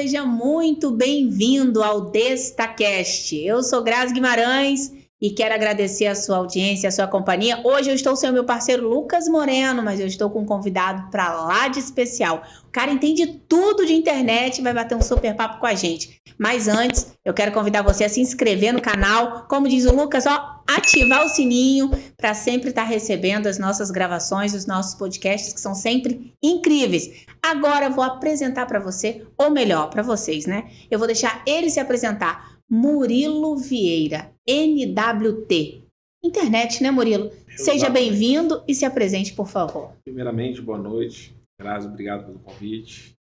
seja muito bem-vindo ao DestaCast. Eu sou Grazi Guimarães e quero agradecer a sua audiência, a sua companhia. Hoje eu estou sem o meu parceiro Lucas Moreno, mas eu estou com um convidado para lá de especial. O cara entende tudo de internet e vai bater um super papo com a gente. Mas antes, eu quero convidar você a se inscrever no canal, como diz o Lucas, ativar o sininho para sempre estar recebendo as nossas gravações, os nossos podcasts, que são sempre incríveis. Agora eu vou apresentar para você, ou melhor, para vocês, né? Eu vou deixar ele se apresentar. Murilo Vieira, NWT. Internet, né, Murilo? Seja bem-vindo e se apresente, por favor. Primeiramente, boa noite. Grazi, obrigado pelo convite.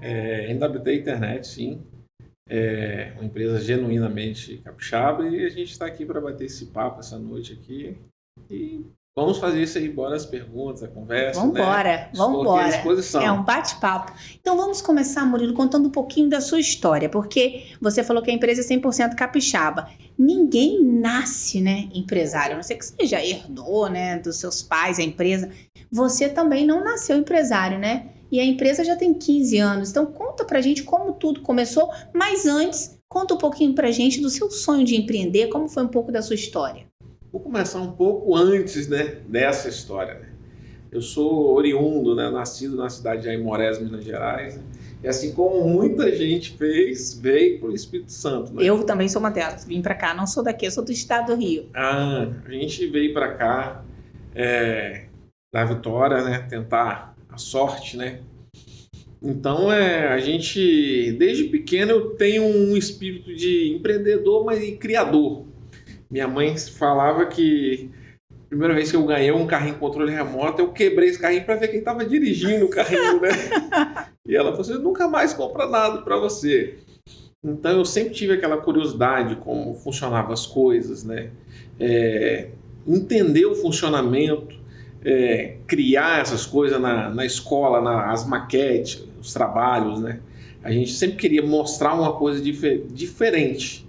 NWT Internet, sim. É uma empresa genuinamente capixaba e a gente está aqui para bater esse papo essa noite aqui. E vamos fazer isso aí, bora as perguntas, a conversa. Vamos embora. À disposição. É um bate-papo. Então vamos começar, Murilo, contando um pouquinho da sua história, porque você falou que a empresa é 100% capixaba. Ninguém nasce, né, empresário, a não ser que você já herdou, né, dos seus pais a empresa. Você também não nasceu empresário, né? E a empresa já tem 15 anos. Então conta pra gente como tudo começou, mas antes, conta um pouquinho pra gente do seu sonho de empreender, como foi um pouco da sua história. Vou começar um pouco antes, né, dessa história. Né? Eu sou oriundo, né, nascido na cidade de Aimorés, Minas Gerais. Né? E assim como muita gente fez, veio para o Espírito Santo. Né? Eu também sou uma delas. Vim para cá, não sou daqui, eu sou do estado do Rio. A gente veio para cá da Vitória, né, tentar a sorte, né? Então, a gente, desde pequeno, eu tenho um espírito de empreendedor, mas e criador. Minha mãe falava que a primeira vez que eu ganhei um carrinho com controle remoto, eu quebrei esse carrinho para ver quem estava dirigindo o carrinho, né? E ela falou assim, nunca mais compra nada para você. Então, eu sempre tive aquela curiosidade de como funcionavam as coisas, né? Entender o funcionamento, criar essas coisas na escola, as maquetes, os trabalhos, né? A gente sempre queria mostrar uma coisa diferente.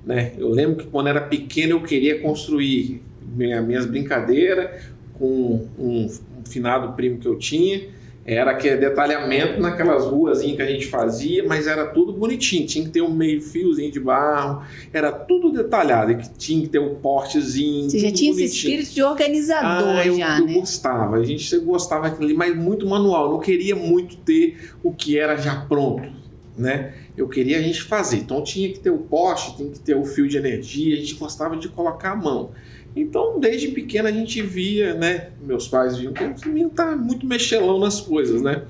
Né? Eu lembro que quando era pequeno eu queria construir minhas brincadeiras com um finado primo que eu tinha, era aquele detalhamento naquelas ruazinhas que a gente fazia, mas era tudo bonitinho, tinha que ter um meio fiozinho de barro, era tudo detalhado, e que tinha que ter um portezinho. Você já tinha esse espírito de organizador eu né? Gostava, a gente gostava daquilo ali, mas muito manual, não queria muito ter o que era já pronto, né? Eu queria a gente fazer, então tinha que ter o poste, tinha que ter o fio de energia, a gente gostava de colocar a mão. Então, desde pequeno a gente via, né, meus pais viam que o menino tá muito mexelão nas coisas, né?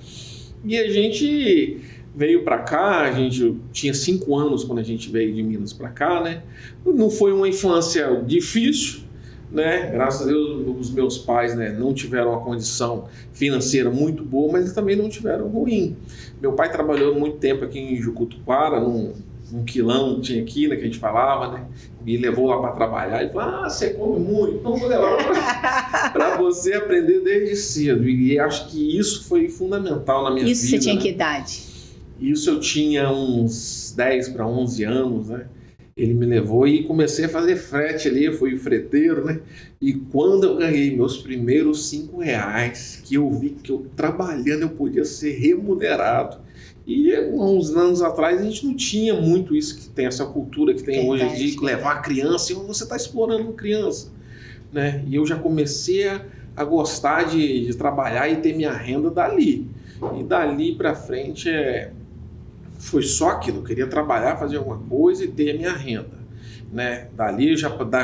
E a gente veio para cá, a gente tinha 5 anos quando a gente veio de Minas para cá, né? Não foi uma infância difícil, né? Graças a Deus os meus pais, né, não tiveram uma condição financeira muito boa, mas eles também não tiveram ruim. Meu pai trabalhou muito tempo aqui em Jucutuquara, num quilão tinha aqui, né, que a gente falava, né? Me levou lá para trabalhar e falou, você come muito, então vou levar para você aprender desde cedo. E acho que isso foi fundamental na minha vida. Isso você tinha, né? Que idade? Isso eu tinha uns 10 para 11 anos, né? Ele me levou e comecei a fazer frete ali, eu fui o freteiro, né? E quando eu ganhei meus primeiros R$5, que eu vi que eu trabalhando eu podia ser remunerado. E uns anos atrás a gente não tinha muito isso, que tem essa cultura que tem hoje de levar a criança, e você está explorando criança, né? E eu já comecei a gostar de trabalhar e ter minha renda dali. E dali para frente foi só aquilo, eu queria trabalhar, fazer alguma coisa e ter a minha renda, né? Dali,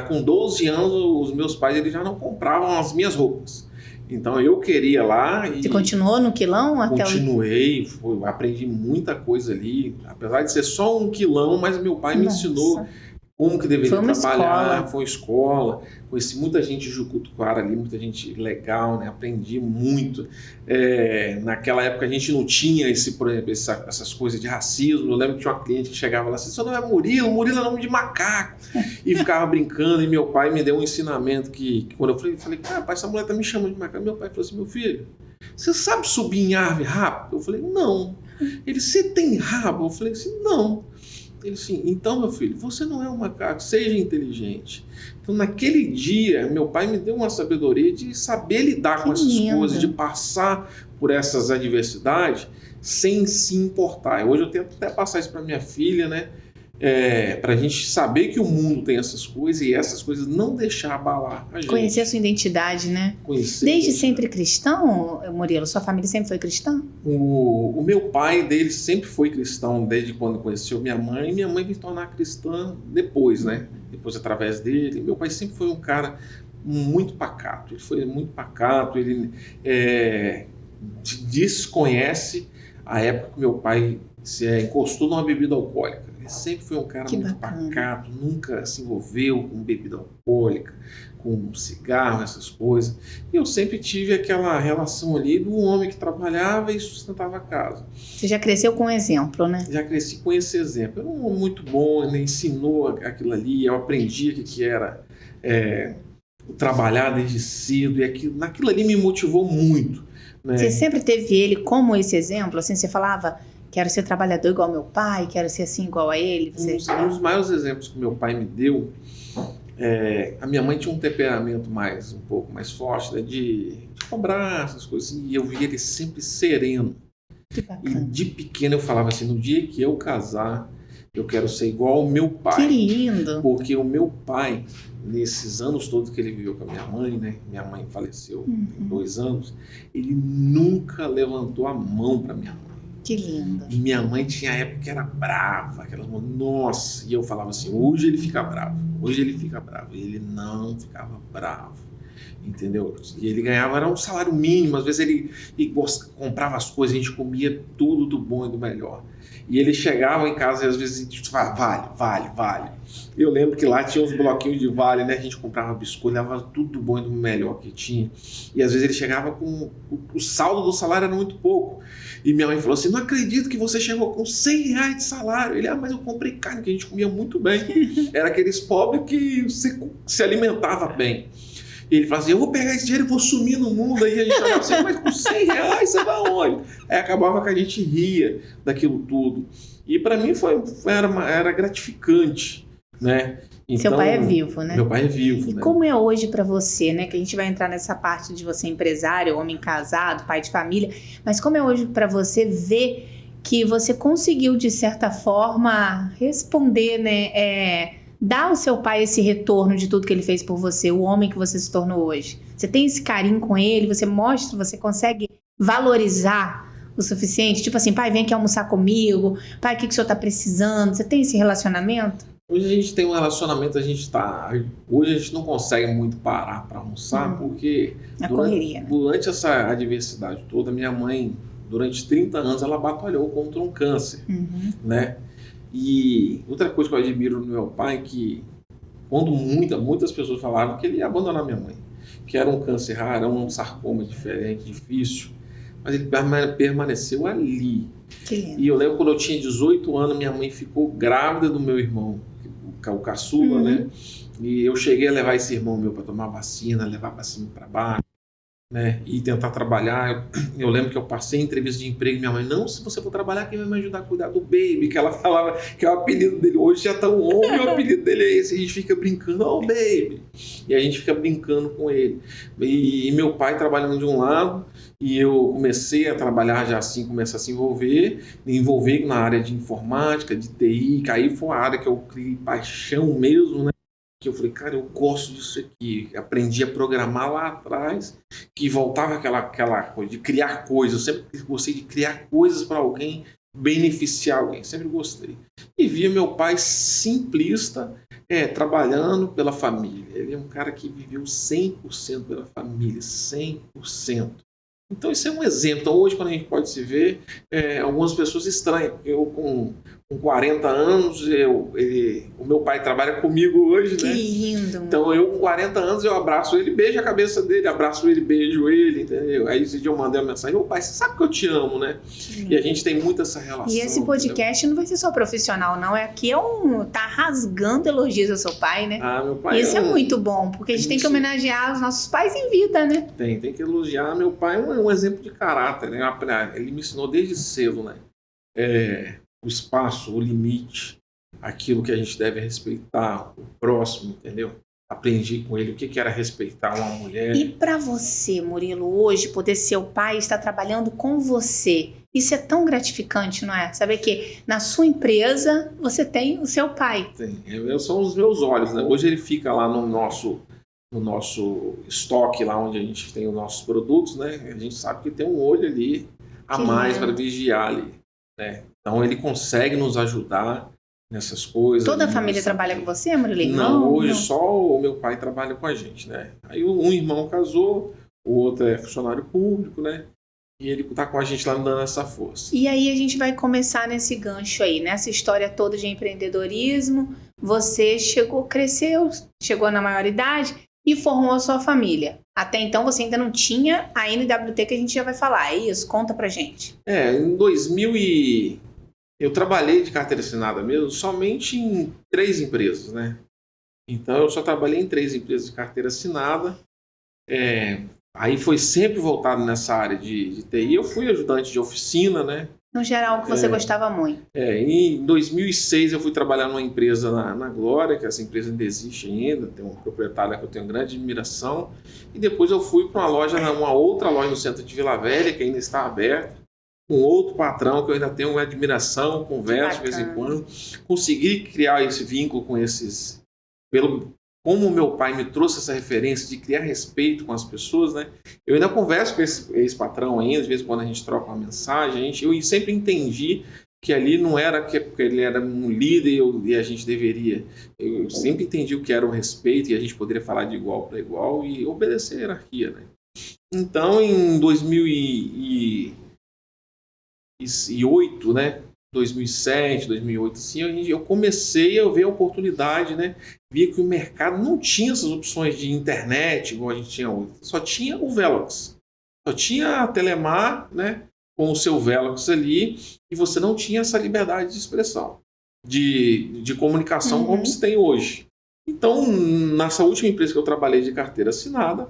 com 12 anos, os meus pais eles já não compravam as minhas roupas. Então eu queria lá e... Você continuou no quilão? Continuei, aprendi muita coisa ali, apesar de ser só um quilão, mas meu pai me ensinou como que deveria trabalhar, foi escola, conheci muita gente de Jucutuquara ali, muita gente legal, né? Aprendi muito. Naquela época a gente não tinha por exemplo, essas coisas de racismo. Eu lembro que tinha uma cliente que chegava lá assim, seu nome é Murilo é nome de macaco, e ficava brincando, e meu pai me deu um ensinamento que quando eu falei, pai, essa mulher tá me chamando de macaco, meu pai falou assim, meu filho, você sabe subir em árvore rápido? Eu falei, não. Ele, você tem rabo? Eu falei assim, não. Ele assim, então meu filho, você não é um macaco, seja inteligente. Então naquele dia, meu pai me deu uma sabedoria de saber lidar com essas coisas, de passar por essas adversidades sem se importar. Hoje eu tento até passar isso para minha filha, né? Para a gente saber que o mundo tem essas coisas e essas coisas não deixar abalar a gente. Conhecer a sua identidade, né? Desde sempre cristão, Murilo? Sua família sempre foi cristã? O meu pai dele sempre foi cristão, desde quando conheceu minha mãe. E minha mãe veio se tornar cristã depois, né? Depois, através dele. Meu pai sempre foi um cara muito pacato. Ele foi muito pacato. Ele desconhece a época que meu pai se encostou numa bebida alcoólica. Ele sempre foi um cara muito pacato, nunca se envolveu com bebida alcoólica, com cigarro, essas coisas. E eu sempre tive aquela relação ali do homem que trabalhava e sustentava a casa. Você já cresceu com um exemplo, né? Já cresci com esse exemplo. Era um homem muito bom, ele ensinou aquilo ali, eu aprendi o que era trabalhar desde cedo, e naquilo ali me motivou muito. Né? Você sempre teve ele como esse exemplo? Assim, você falava... Quero ser trabalhador igual ao meu pai, quero ser assim igual a ele. Um dos maiores exemplos que meu pai me deu, a minha mãe tinha um temperamento um pouco mais forte, né, de cobrar essas coisas, e eu via ele sempre sereno. Que bacana. E de pequeno eu falava assim, no dia que eu casar, eu quero ser igual ao meu pai. Que lindo! Porque o meu pai, nesses anos todos que ele viveu com a minha mãe, né, minha mãe faleceu em 2 anos, ele nunca levantou a mão para minha mãe. Que lindo. E minha mãe tinha época que era brava, nossa, e eu falava assim, hoje ele fica bravo. E ele não ficava bravo, entendeu? E ele ganhava, era um salário mínimo, às vezes ele comprava as coisas, a gente comia tudo do bom e do melhor. E ele chegava em casa e às vezes a gente falava, vale. Eu lembro que lá tinha uns bloquinhos de vale, né? A gente comprava biscoito, levava tudo do bom e do melhor que tinha. E às vezes ele chegava com... O saldo do salário era muito pouco. E minha mãe falou assim, não acredito que você chegou com R$100 de salário. Ele, mas eu comprei carne, que a gente comia muito bem. Era aqueles pobres que se alimentava bem. E ele falava assim, eu vou pegar esse dinheiro e vou sumir no mundo. Aí a gente falava assim, mas com R$100 você vai aonde? Aí acabava que a gente ria daquilo tudo. E para mim era gratificante, né? Então, seu pai é vivo, né? Meu pai é vivo. E né? como é hoje para você, né? Que a gente vai entrar nessa parte de você empresário, homem casado, pai de família. Mas como é hoje para você ver que você conseguiu, de certa forma, responder, né? Dar ao seu pai esse retorno de tudo que ele fez por você, o homem que você se tornou hoje. Você tem esse carinho com ele, você consegue valorizar o suficiente? Tipo assim, pai, vem aqui almoçar comigo, pai, o que o senhor tá precisando? Você tem esse relacionamento? Hoje a gente tem um relacionamento, hoje a gente não consegue muito parar para almoçar, porque correria, né? Durante essa adversidade toda, minha mãe, durante 30 anos, ela batalhou contra um câncer, né? E outra coisa que eu admiro no meu pai é que quando muitas pessoas falaram que ele ia abandonar minha mãe, que era um câncer raro, um sarcoma diferente, difícil, mas ele permaneceu ali. Que lindo. E eu lembro quando eu tinha 18 anos, minha mãe ficou grávida do meu irmão, o caçula, né? E eu cheguei a levar esse irmão meu para tomar vacina, levar para cima e para baixo, né? E tentar trabalhar. Eu lembro que eu passei em entrevista de emprego e minha mãe, não, se você for trabalhar, quem vai me ajudar a cuidar do baby? Que ela falava que é o apelido dele. Hoje já tá um homem, o apelido dele é esse. A gente fica brincando, oh, baby. E a gente fica brincando com ele. E meu pai trabalhando de um lado, e eu comecei a trabalhar já assim, começar a se envolver na área de informática, de TI, que aí foi a área que eu criei paixão mesmo, né? Que eu falei, cara, eu gosto disso aqui. Aprendi a programar lá atrás, que voltava aquela coisa de criar coisas. Eu sempre gostei de criar coisas para alguém, beneficiar alguém, sempre gostei. E via meu pai simplista, trabalhando pela família. Ele é um cara que viveu 100% pela família, 100%. Então isso é um exemplo. Então, hoje, quando a gente pode se ver, algumas pessoas estranham. Eu com 40 anos, o meu pai trabalha comigo hoje, que né? lindo. Então eu com 40 anos, eu abraço ele, beijo a cabeça dele, abraço ele, beijo ele, entendeu? Aí esse dia eu mandei uma mensagem, ô pai, você sabe que eu te amo, né? E a gente tem muito essa relação. E esse podcast não vai ser só profissional, não. Aqui tá rasgando elogios ao seu pai, né? Ah, meu pai. Isso é muito bom, porque a gente tem que homenagear os nossos pais em vida, né? Tem que elogiar. Meu pai é um exemplo de caráter, né? Ele me ensinou desde cedo, né? O espaço, o limite, aquilo que a gente deve respeitar, o próximo, entendeu? aprendi com ele o que era respeitar uma mulher. E para você, Murilo, hoje, poder ser o pai e estar trabalhando com você, isso é tão gratificante, não é? Saber que na sua empresa você tem o seu pai. São os meus olhos, né? Hoje ele fica lá no nosso estoque, lá onde a gente tem os nossos produtos, né? A gente sabe que tem um olho ali a mais para vigiar ali, né? Então ele consegue nos ajudar nessas coisas. Toda a família trabalha com você, Murilo? Não, hoje só o meu pai trabalha com a gente, né? Aí um irmão casou, o outro é funcionário público, né? E ele tá com a gente lá dando essa força. E aí a gente vai começar nesse gancho aí, nessa história toda de empreendedorismo. Você cresceu, chegou na maioridade e formou a sua família. Até então você ainda não tinha a NWT, que a gente já vai falar. É isso? Conta pra gente. Em 2000 eu trabalhei de carteira assinada mesmo somente em 3 empresas, né? Então eu só trabalhei em 3 empresas de carteira assinada. Aí foi sempre voltado nessa área de TI. Eu fui ajudante de oficina, né? No geral, que você gostava muito. Em 2006 eu fui trabalhar numa empresa na Glória, que essa empresa ainda existe ainda, tem uma proprietária que eu tenho grande admiração. E depois eu fui para uma outra loja no centro de Vila Velha, que ainda está aberta, com outro patrão que eu ainda tenho uma admiração, converso de vez em quando. Consegui criar esse vínculo com esses... Como o meu pai me trouxe essa referência de criar respeito com as pessoas, né? Eu ainda converso com esse patrão ainda, de vez em quando a gente troca uma mensagem. Eu sempre entendi que ali não era porque ele era um líder e a gente deveria... Eu sempre entendi o que era o respeito e a gente poderia falar de igual para igual e obedecer a hierarquia, né? Então, em 2008, né? 2007, 2008, assim, eu comecei a ver a oportunidade, né? Via que o mercado não tinha essas opções de internet, igual a gente tinha hoje. Só tinha o Velox. Só tinha a Telemar, né? Com o seu Velox ali, e você não tinha essa liberdade de expressão, de comunicação como se tem hoje. Então, nessa última empresa que eu trabalhei de carteira assinada,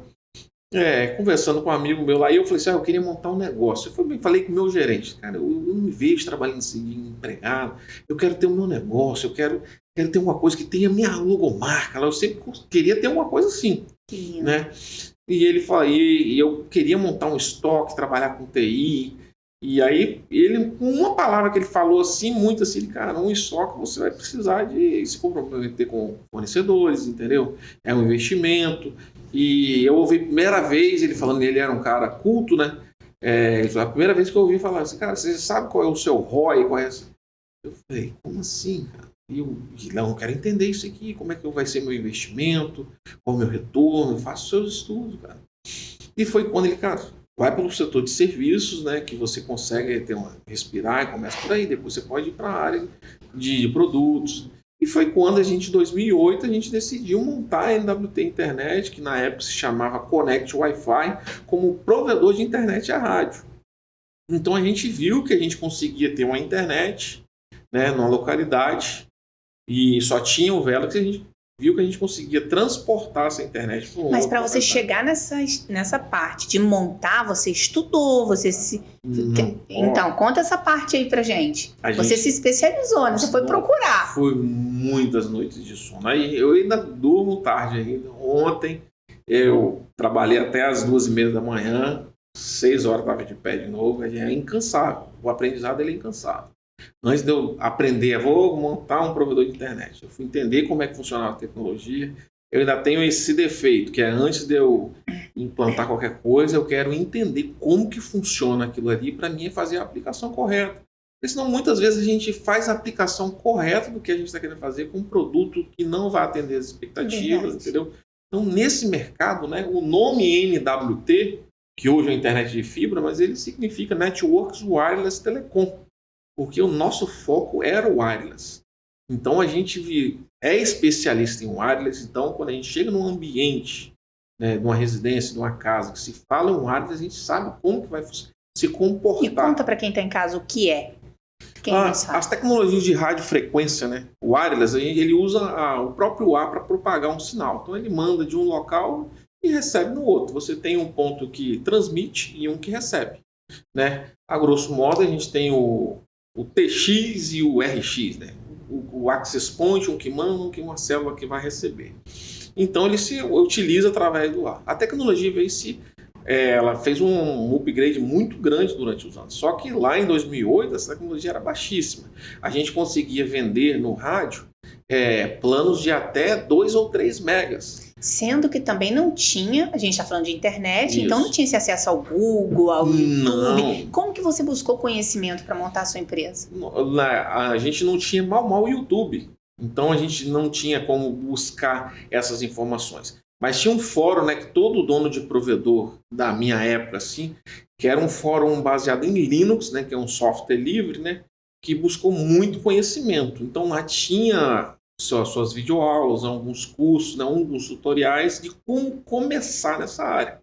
conversando com um amigo meu lá, eu falei assim, eu queria montar um negócio. Eu falei com o meu gerente, cara, eu não me vejo trabalhando assim de empregado, eu quero ter o meu negócio, eu quero ter uma coisa que tenha minha logomarca lá, eu sempre queria ter uma coisa assim, né? E ele falou, e eu queria montar um estoque, trabalhar com TI, e aí ele, com uma palavra que ele falou assim, muito assim, cara, um estoque você vai precisar de se comprometer com fornecedores, entendeu? É um investimento. E eu ouvi a primeira vez ele falando, ele era um cara culto, né? Ele falou, a primeira vez que eu ouvi falar assim, cara, você sabe qual é o seu ROI? Qual é essa? Eu falei, como assim, cara? E eu quero entender isso aqui, como é que vai ser meu investimento, qual é o meu retorno, eu faço seus estudos, cara. E foi quando ele, cara, vai pelo setor de serviços, né, que você consegue respirar e começa por aí, depois você pode ir para a área de produtos. E foi quando em 2008, a gente decidiu montar a NWT Internet, que na época se chamava Connect Wi-Fi, como provedor de internet à rádio. Então a gente viu que a gente conseguia ter uma internet, né, numa localidade, e só tinha o Velox, e a gente viu que a gente conseguia transportar essa internet para Mas para você chegar nessa parte de montar, você estudou, você se... Então, conta essa parte aí pra gente. Você se especializou, né? Você foi procurar. Foi muitas noites de sono. Aí eu ainda durmo tarde ainda. Ontem eu trabalhei até as 2h30 da manhã, 6 horas estava de pé de novo, é incansável. O aprendizado ele é incansável. Antes de eu aprender, vou montar um provedor de internet. Eu fui entender como é que funcionava a tecnologia. Eu ainda tenho esse defeito, que é antes de eu implantar qualquer coisa, eu quero entender como que funciona aquilo ali para mim fazer a aplicação correta. Porque senão muitas vezes a gente faz a aplicação correta do que a gente está querendo fazer com um produto que não vai atender as expectativas, entendeu? Então nesse mercado, né, o nome NWT, que hoje é a internet de fibra, mas ele significa Networks Wireless Telecom. Porque o nosso foco era o wireless. Então a gente é especialista em wireless, então quando a gente chega num ambiente, né, numa residência, numa casa, que se fala em wireless, a gente sabe como que vai se comportar. E conta para quem está em casa o que é. As tecnologias de radiofrequência, né, o wireless, ele usa o próprio ar para propagar um sinal. Então ele manda de um local e recebe no outro. Você tem um ponto que transmite e um que recebe, né? A grosso modo a gente tem o TX e o RX, né? O access point, um que manda, uma célula que vai receber. Então ele se utiliza através do ar. A tecnologia veio ela fez um upgrade muito grande durante os anos. Só que lá em 2008 essa tecnologia era baixíssima. A gente conseguia vender no rádio planos de até 2 ou 3 megas. Sendo que também não tinha, a gente está falando de internet, Isso. então não tinha esse acesso ao Google, ao YouTube. Não. Como que você buscou conhecimento para montar a sua empresa? A gente não tinha mal o YouTube. Então a gente não tinha como buscar essas informações. Mas tinha um fórum, né, que todo dono de provedor da minha época, assim, que era um fórum baseado em Linux, né, que é um software livre, né, que buscou muito conhecimento. Então lá tinha suas videoaulas, alguns cursos, né, alguns tutoriais de como começar nessa área.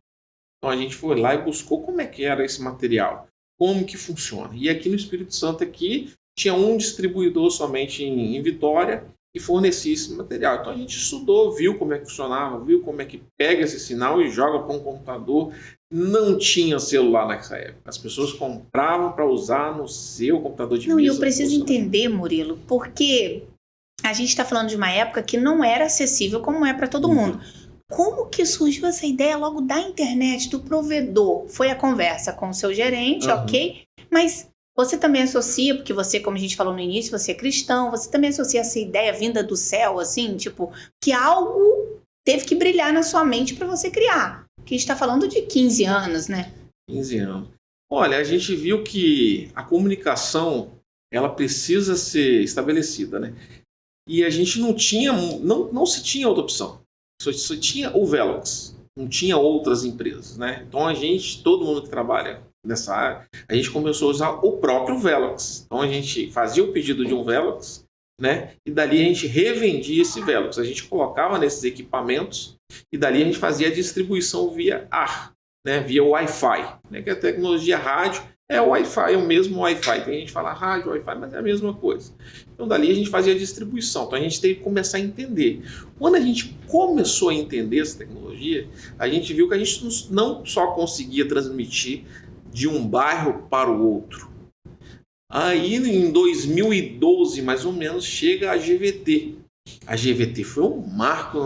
Então a gente foi lá e buscou como é que era esse material, como que funciona. E aqui no Espírito Santo aqui tinha um distribuidor somente em Vitória que fornecia esse material. Então a gente estudou, viu como é que funcionava, viu como é que pega esse sinal e joga para um computador. Não tinha celular nessa época. As pessoas compravam para usar no seu computador de mesa. Não, e eu preciso entender, Murilo, porque a gente está falando de uma época que não era acessível como é para todo mundo. Como que surgiu essa ideia logo da internet, do provedor? Foi a conversa com o seu gerente, ok? Mas você também associa, porque você, como a gente falou no início, você é cristão, você também associa essa ideia vinda do céu, assim, tipo, que algo teve que brilhar na sua mente para você criar. Que a gente está falando de 15 anos, né? 15 anos. Olha, a gente viu que a comunicação, ela precisa ser estabelecida, né? E a gente não se tinha outra opção. Só tinha o Velox, não tinha outras empresas, né? Então todo mundo que trabalha nessa área, a gente começou a usar o próprio Velox. Então a gente fazia o pedido de um Velox, né? E dali a gente revendia esse Velox. A gente colocava nesses equipamentos e dali a gente fazia a distribuição via ar, né? Via Wi-Fi, né? Que a tecnologia rádio é o Wi-Fi, é o mesmo Wi-Fi. Tem gente que fala rádio, Wi-Fi, mas é a mesma coisa. Então dali a gente fazia a distribuição. Então a gente teve que começar a entender. Quando a gente começou a entender essa tecnologia, a gente viu que a gente não só conseguia transmitir de um bairro para o outro. Aí em 2012, mais ou menos, chega a GVT. A GVT foi um marco,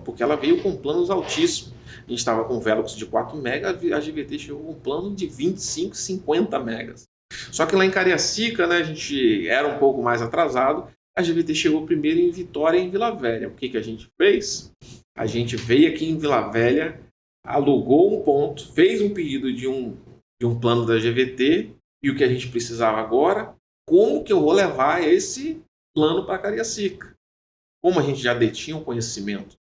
porque ela veio com planos altíssimos. A gente estava com Velox de 4 megas, a GVT chegou com um plano de 25, 50 megas. Só que lá em Cariacica, né, a gente era um pouco mais atrasado, a GVT chegou primeiro em Vitória e em Vila Velha. O que a gente fez? A gente veio aqui em Vila Velha, alugou um ponto, fez um pedido de um plano da GVT, e o que a gente precisava agora, como que eu vou levar esse plano para Cariacica? Como a gente já detinha um conhecimento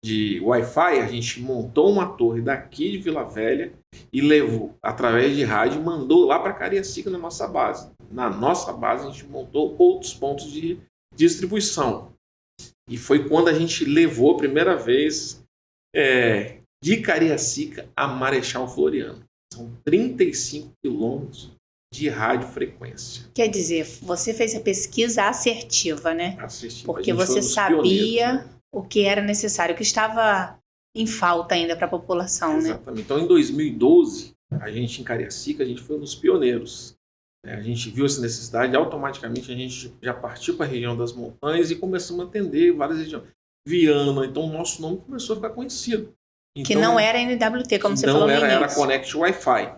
de Wi-Fi, a gente montou uma torre daqui de Vila Velha e levou, através de rádio, mandou lá para Cariacica na nossa base. Na nossa base, a gente montou outros pontos de distribuição. E foi quando a gente levou a primeira vez de Cariacica a Marechal Floriano. São 35 quilômetros de radiofrequência. Quer dizer, você fez a pesquisa assertiva, né? Assertiva. Porque você sabia o que era necessário, o que estava em falta ainda para a população, né? Exatamente. Então, em 2012, a gente em Cariacica, a gente foi um dos pioneiros. A gente viu essa necessidade e automaticamente a gente já partiu para a região das montanhas e começamos a atender várias regiões. Viana, então o nosso nome começou a ficar conhecido. Então, que não era NWT, como você falou no início. Era Connect Wi-Fi.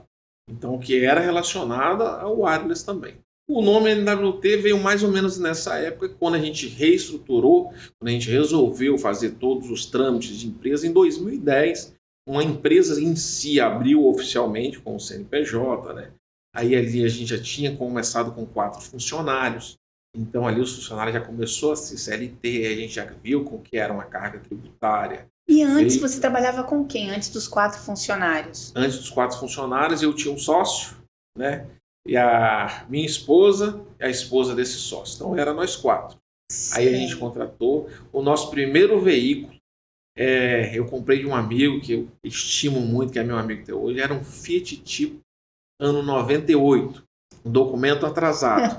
Então, que era relacionada ao wireless também. O nome NWT veio mais ou menos nessa época, quando a gente reestruturou, quando a gente resolveu fazer todos os trâmites de empresa. Em 2010, uma empresa em si abriu oficialmente com o CNPJ, né? Aí ali a gente já tinha começado com 4 funcionários. Então ali os funcionários já começou a ser CLT, a gente já viu com que era uma carga tributária. E antes você trabalhava com quem? Antes dos 4 funcionários? Antes dos 4 funcionários eu tinha um sócio, né? E a minha esposa e a esposa desse sócio. Então era nós 4. Sim. Aí a gente contratou o nosso primeiro veículo. Eu comprei de um amigo que eu estimo muito, que é meu amigo até hoje. Era um Fiat Tipo ano 98. Um documento atrasado.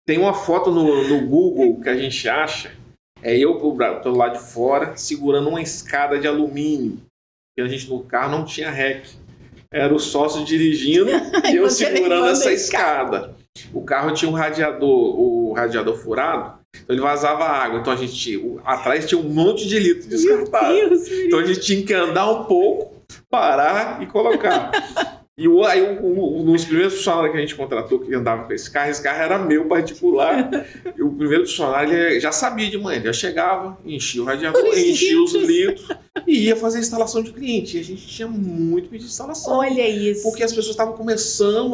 Tem uma foto no Google que a gente acha. Eu pelo lado de fora, segurando uma escada de alumínio. Que a gente no carro não tinha rec. Era o sócio dirigindo e eu segurando essa escada. O carro tinha o radiador furado Então ele vazava água. Então atrás tinha um monte de litro descartável. Então a gente tinha que andar um pouco, parar e colocar. E aí, um dos primeiros funcionários que a gente contratou que andava com esse carro era meu particular. E o primeiro funcionário ele já sabia de manhã, ele já chegava, enchia o radiador, enchia os litros e ia fazer a instalação de cliente. E a gente tinha muito pedido de instalação. Olha isso. Porque as pessoas estavam começando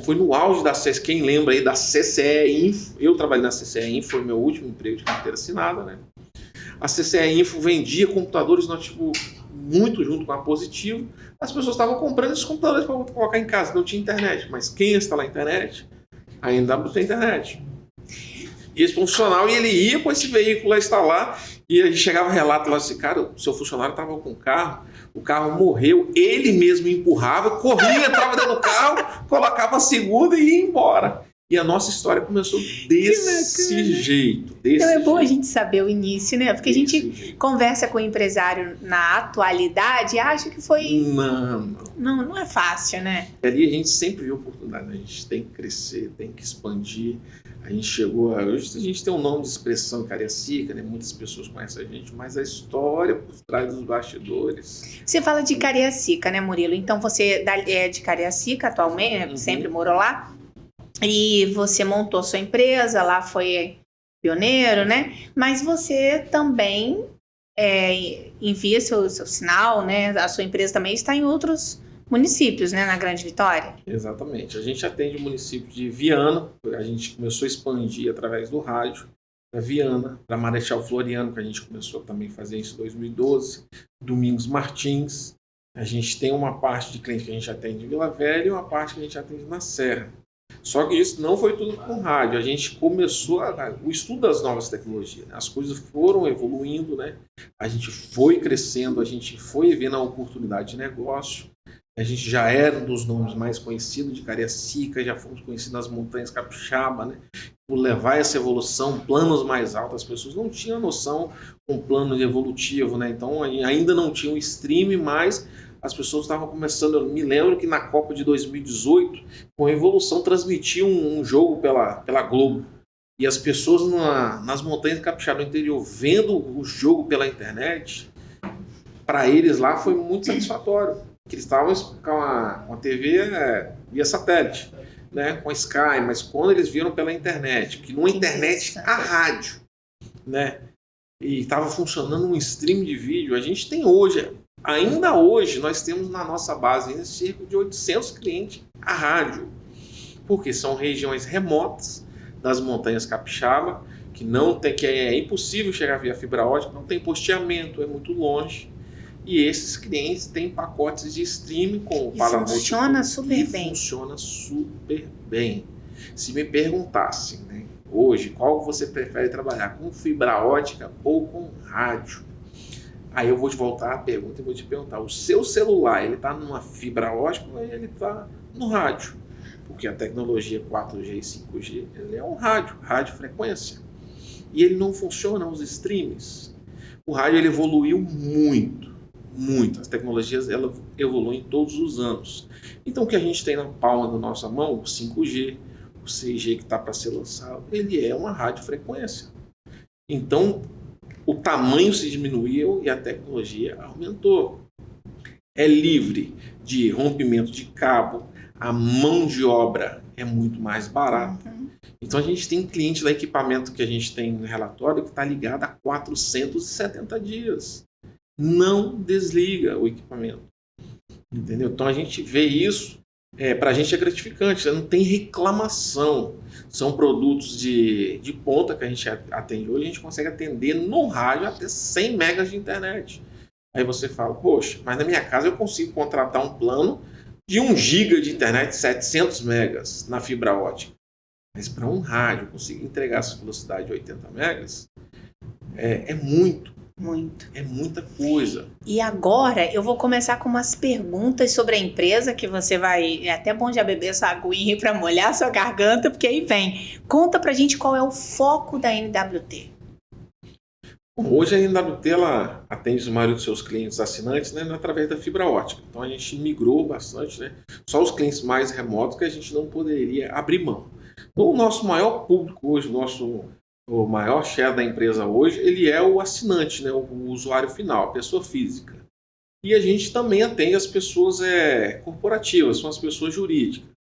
foi no auge da CCE, quem lembra aí da CCE Info? Eu trabalhei na CCE Info, foi meu último emprego de carteira assinada, né? A CCE Info vendia computadores notebook muito junto com a Positivo. As pessoas estavam comprando esses computadores para colocar em casa, não tinha internet. Mas quem ia instalar a internet? A NW tem internet. E esse funcionário, ele ia com esse veículo a instalar, e a gente chegava relato lá assim, cara, o seu funcionário estava com o carro morreu, ele mesmo empurrava, corria, entrava dentro do carro, colocava a segunda e ia embora. E a nossa história começou desse jeito. Então é bom a gente saber o início, né? Porque a gente conversa com o empresário na atualidade e acha que foi... Não é fácil, né? Ali a gente sempre viu oportunidade. A gente tem que crescer, tem que expandir. A gente chegou hoje a gente tem um nome de expressão Cariacica, né? Muitas pessoas conhecem a gente, mas a história por trás dos bastidores. Você fala de Cariacica, né, Murilo? Então você é de Cariacica atualmente, sempre morou lá? E você montou sua empresa, lá foi pioneiro, né? Mas você também envia seu sinal, né? A sua empresa também está em outros municípios, né? Na Grande Vitória. Exatamente. A gente atende o município de Viana, a gente começou a expandir através do rádio, para Viana, para Marechal Floriano, que a gente começou também a fazer isso em 2012, Domingos Martins. A gente tem uma parte de cliente que a gente atende em Vila Velha e uma parte que a gente atende na Serra. Só que isso não foi tudo com rádio. A gente começou o estudo das novas tecnologias, né? As coisas foram evoluindo, né? A gente foi crescendo, a gente foi vendo a oportunidade de negócio. A gente já era um dos nomes mais conhecidos de Cariacica, já fomos conhecidos nas montanhas Capixaba, né? Por levar essa evolução, planos mais altos. As pessoas não tinham noção com plano evolutivo, né? Então ainda não tinha o stream, mas as pessoas estavam começando. Eu me lembro que na Copa de 2018, com a evolução, transmitia um jogo pela Globo. E as pessoas nas montanhas Capixaba do interior vendo o jogo pela internet, para eles lá foi muito satisfatório. Que eles estavam com uma TV via satélite, né, com a Sky, mas quando eles viram pela internet, que numa internet a rádio, né, e estava funcionando um stream de vídeo, a gente tem hoje, ainda hoje, nós temos na nossa base ainda cerca de 800 clientes a rádio, porque são regiões remotas das montanhas Capixaba, que é impossível chegar via fibra ótica, não tem posteamento, é muito longe. E esses clientes têm pacotes de streaming com o Paramount. Funciona super bem. Funciona super bem. Se me perguntassem, né, hoje, qual você prefere trabalhar, com fibra ótica ou com rádio? Aí eu vou te voltar à pergunta e vou te perguntar, o seu celular, ele está numa fibra ótica ou ele está no rádio? Porque a tecnologia 4G e 5G, ele é um rádio frequência. E ele não funciona nos streams. O rádio ele evoluiu muito. As tecnologias elas evoluem todos os anos. Então o que a gente tem na palma da nossa mão, o 5G, o 6G que está para ser lançado, ele é uma radiofrequência. Então o tamanho se diminuiu e a tecnologia aumentou. É livre de rompimento de cabo, a mão de obra é muito mais barata. Então a gente tem cliente da equipamento que a gente tem no relatório que está ligado a 470 dias. Não desliga o equipamento, entendeu? Então a gente vê isso, para a gente é gratificante, não tem reclamação, são produtos de ponta que a gente atende hoje, a gente consegue atender no rádio até 100 megas de internet. Aí você fala, poxa, mas na minha casa eu consigo contratar um plano de 1 giga de internet, 700 megas na fibra ótica, mas para um rádio conseguir entregar essa velocidade de 80 megas, é muito. É muita coisa. E agora eu vou começar com umas perguntas sobre a empresa que você vai... É até bom já beber essa aguinha para molhar a sua garganta, porque aí vem. Conta pra gente qual é o foco da NWT. Hoje a NWT ela atende a maioria dos seus clientes assinantes, né, através da fibra ótica. Então a gente migrou bastante, né? Só os clientes mais remotos que a gente não poderia abrir mão. O nosso maior público hoje, o maior share da empresa hoje, ele é o assinante, né? O usuário final, a pessoa física. E a gente também atende as pessoas corporativas, são as pessoas jurídicas.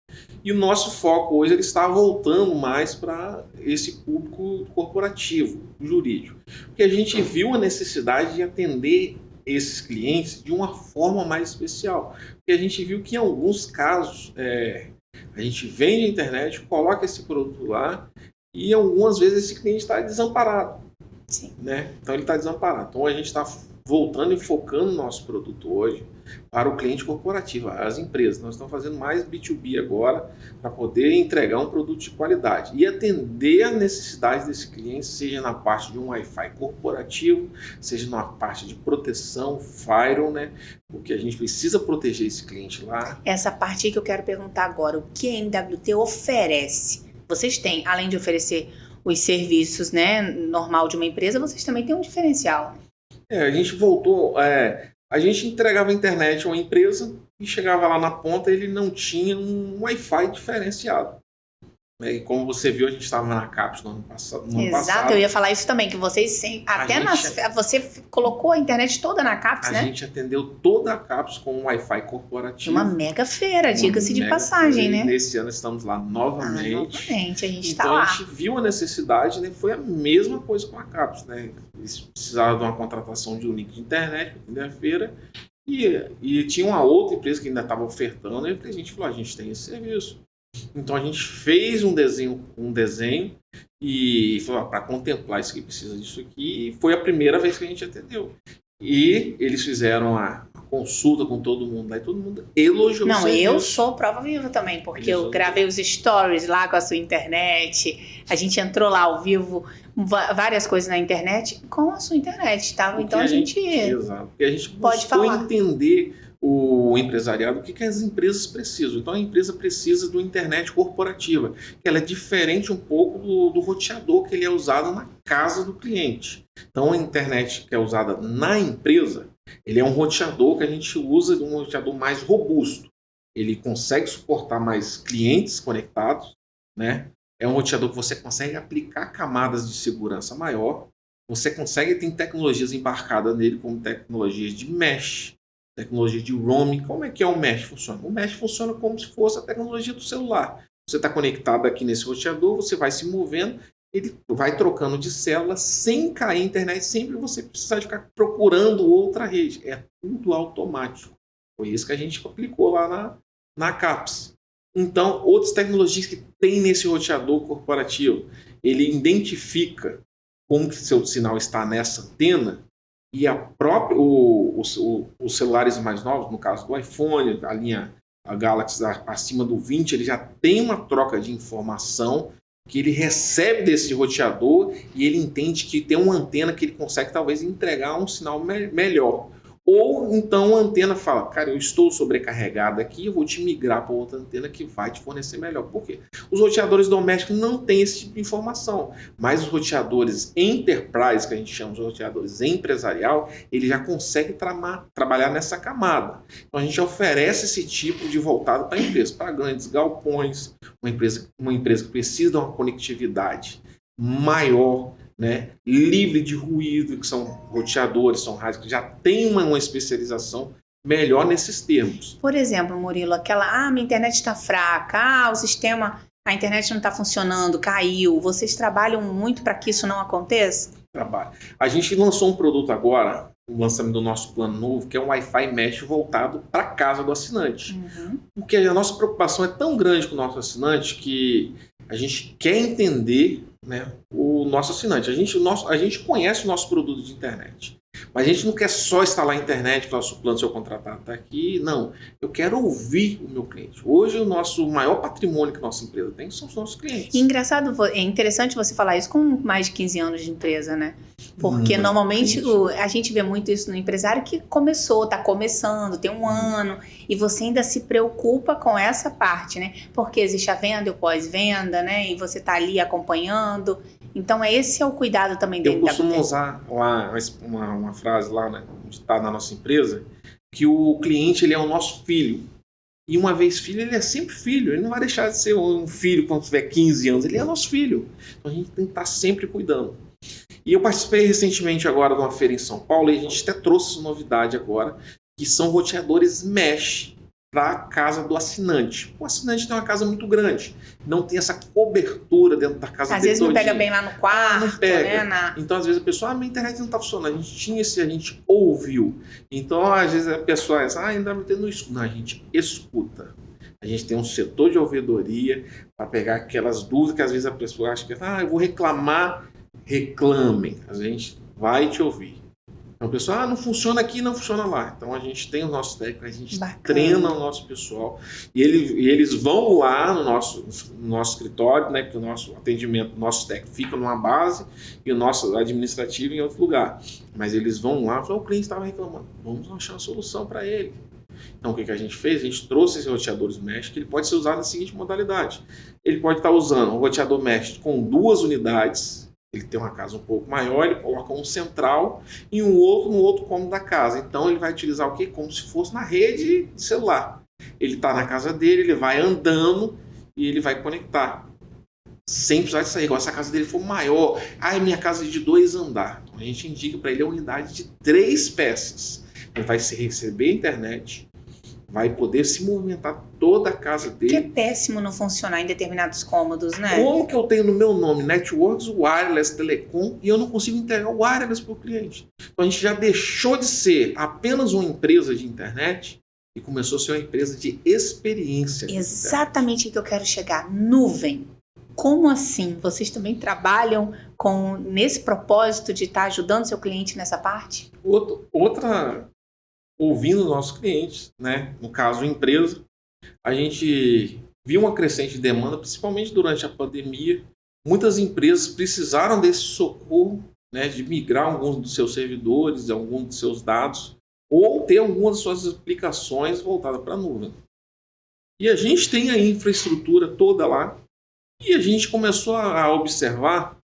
E o nosso foco hoje ele está voltando mais para esse público corporativo, jurídico. Porque a gente viu a necessidade de atender esses clientes de uma forma mais especial. Porque a gente viu que em alguns casos a gente vende a internet, coloca esse produto lá e algumas vezes esse cliente está desamparado. Sim. Né? Então ele está desamparado. Então a gente está voltando e focando o nosso produto hoje para o cliente corporativo, as empresas. Nós estamos fazendo mais B2B agora para poder entregar um produto de qualidade e atender a necessidade desse cliente, seja na parte de um Wi-Fi corporativo, seja na parte de proteção, firewall, né? Porque a gente precisa proteger esse cliente lá. Essa parte aí que eu quero perguntar agora, o que a NWT oferece? Vocês têm, além de oferecer os serviços, né, normal de uma empresa, vocês também têm um diferencial. A gente voltou, a gente entregava a internet a uma empresa e chegava lá na ponta ele não tinha um Wi-Fi diferenciado. E como você viu, a gente estava na CAPES no ano passado. Exato, eu ia falar isso também, que vocês, você colocou a internet toda na CAPES, né? A gente atendeu toda a CAPES com um Wi-Fi corporativo. Uma mega feira, diga-se de passagem, né? Nesse ano estamos lá novamente. Novamente, a gente está então, lá. A gente viu a necessidade, né? Foi a mesma coisa com a CAPES, né? Eles precisavam de uma contratação de um link de internet para atender a feira. E tinha uma outra empresa que ainda estava ofertando, e a gente falou, a gente tem esse serviço. Então a gente fez um desenho e falou, para contemplar isso aqui, precisa disso aqui, e foi a primeira vez que a gente atendeu. E eles fizeram a consulta com todo mundo lá e todo mundo elogiou. Não, eu sou prova viva também, porque eu gravei os stories lá com a sua internet, a gente entrou lá ao vivo, várias coisas na internet com a sua internet, tá? Então a gente exato, porque a gente pode falar. Entender o empresariado, o que as empresas precisam. Então a empresa precisa de uma internet corporativa, que ela é diferente um pouco do roteador que ele é usado na casa do cliente. Então a internet que é usada na empresa, ele é um roteador que a gente usa, um roteador mais robusto. Ele consegue suportar mais clientes conectados, né? É um roteador que você consegue aplicar camadas de segurança maior. Você consegue ter tecnologias embarcadas nele, como tecnologias de mesh, tecnologia de roaming. Como é que o mesh funciona? O mesh funciona como se fosse a tecnologia do celular. Você está conectado aqui nesse roteador, você vai se movendo, ele vai trocando de célula sem cair a internet, sempre você precisar de ficar procurando outra rede. É tudo automático. Foi isso que a gente aplicou lá na CAPES. Então, outras tecnologias que tem nesse roteador corporativo, ele identifica como que seu sinal está nessa antena. E os celulares mais novos, no caso do iPhone, a Galaxy acima do 20, ele já tem uma troca de informação que ele recebe desse roteador e ele entende que tem uma antena que ele consegue talvez entregar um sinal melhor. Ou então a antena fala, cara, eu estou sobrecarregado aqui, eu vou te migrar para outra antena que vai te fornecer melhor. Por quê? Os roteadores domésticos não têm esse tipo de informação, mas os roteadores enterprise, que a gente chama de roteadores empresarial, ele já consegue trabalhar nessa camada. Então a gente oferece esse tipo de voltado para a empresa, para grandes galpões, uma empresa que precisa de uma conectividade maior, né, livre de ruído, que são roteadores, são rádios que já tem uma especialização melhor nesses termos. Por exemplo, Murilo, minha internet está fraca, a internet não está funcionando, caiu. Vocês trabalham muito para que isso não aconteça? Trabalho. A gente lançou um produto agora, o lançamento do nosso plano novo, que é um Wi-Fi Mesh voltado para a casa do assinante. Uhum. Porque a nossa preocupação é tão grande com o nosso assinante que a gente quer entender, né, o nosso assinante. A gente conhece o nosso produto de internet, mas a gente não quer só instalar a internet para o nosso plano, se eu contratar, está aqui. Não, eu quero ouvir o meu cliente. Hoje o nosso maior patrimônio que a nossa empresa tem são os nossos clientes. É interessante você falar isso com mais de 15 anos de empresa, né? Porque normalmente a gente vê muito isso no empresário que está começando, tem um ano, e você ainda se preocupa com essa parte, né? Porque existe a venda e o pós-venda, né? E você está ali acompanhando. Então, esse é o cuidado também dentro da Eu costumo usar uma frase lá, né, onde está na nossa empresa, que o cliente ele é o nosso filho. E uma vez filho, ele é sempre filho. Ele não vai deixar de ser um filho quando tiver 15 anos. Ele é nosso filho. Então a gente tem que estar sempre cuidando. E eu participei recentemente agora de uma feira em São Paulo e a gente até trouxe essa novidade agora, que são roteadores mesh para a casa do assinante. O assinante tem uma casa muito grande, não tem essa cobertura dentro da casa dele. Às vezes não pega bem lá no quarto, não pega. né? Então, às vezes a pessoa, minha internet não está funcionando. A gente tinha esse, a gente ouviu. Então, às vezes a pessoa diz, ainda não tem no escuta. Não, a gente escuta. A gente tem um setor de ouvidoria para pegar aquelas dúvidas que às vezes a pessoa acha que, eu vou reclamar. Reclamem. A gente vai te ouvir. Então, o pessoal, não funciona aqui, não funciona lá. Então, a gente tem os nossos técnicos, a gente treina o nosso pessoal. E eles vão lá no nosso escritório, né? Porque o nosso atendimento, o nosso técnico fica numa base e o nosso administrativo em outro lugar. Mas eles vão lá e falam, o cliente estava reclamando. Vamos achar uma solução para ele. Então, o que a gente fez? A gente trouxe esses roteadores mesh, que ele pode ser usado na seguinte modalidade. Ele pode estar usando um roteador mesh com 2 unidades. Ele tem uma casa um pouco maior, ele coloca um central e um outro no outro cômodo da casa. Então, ele vai utilizar o quê? Como se fosse na rede de celular. Ele está na casa dele, ele vai andando e ele vai conectar. Sem precisar de sair. Igual se a casa dele for maior. Minha casa é de 2 andares. Então, a gente indica para ele a unidade de 3 peças. Ele vai receber a internet, vai poder se movimentar toda a casa dele. Que é péssimo não funcionar em determinados cômodos, né? Como que eu tenho no meu nome Networks Wireless Telecom e eu não consigo entregar o wireless para o cliente? Então a gente já deixou de ser apenas uma empresa de internet e começou a ser uma empresa de experiência. Exatamente o que eu quero chegar. Nuvem. Como assim? Vocês também trabalham nesse propósito de estar ajudando seu cliente nessa parte? Ouvindo nossos clientes, né? No caso, empresa, a gente viu uma crescente demanda, principalmente durante a pandemia. Muitas empresas precisaram desse socorro, né, de migrar alguns dos seus servidores, alguns dos seus dados, ou ter algumas das suas aplicações voltadas para a nuvem. E a gente tem a infraestrutura toda lá, e a gente começou a observar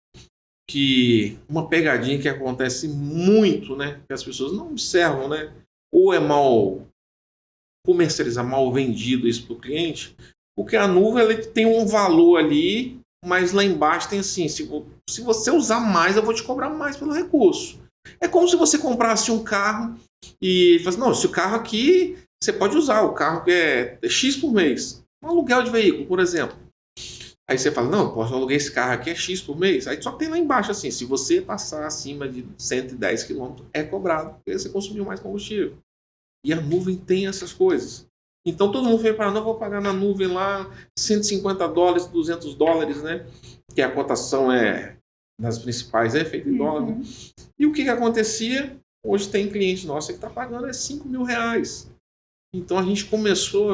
que uma pegadinha que acontece muito, né, que as pessoas não observam, né, ou é mal comercializado, mal vendido isso para o cliente, porque a nuvem ela tem um valor ali, mas lá embaixo tem assim, se você usar mais, eu vou te cobrar mais pelo recurso. É como se você comprasse um carro e falasse, não, esse carro aqui você pode usar, o carro é X por mês. Um aluguel de veículo, por exemplo. Aí você fala, não, posso alugar esse carro aqui, é X por mês. Aí só tem lá embaixo assim, se você passar acima de 110 km, é cobrado, porque você consumiu mais combustível. E a nuvem tem essas coisas. Então todo mundo vem para, não, vou pagar na nuvem lá $150, $200, né? Que a cotação das principais é feita em dólar. Né? E o que acontecia? Hoje tem cliente nosso que está pagando R$5.000. Então a gente começou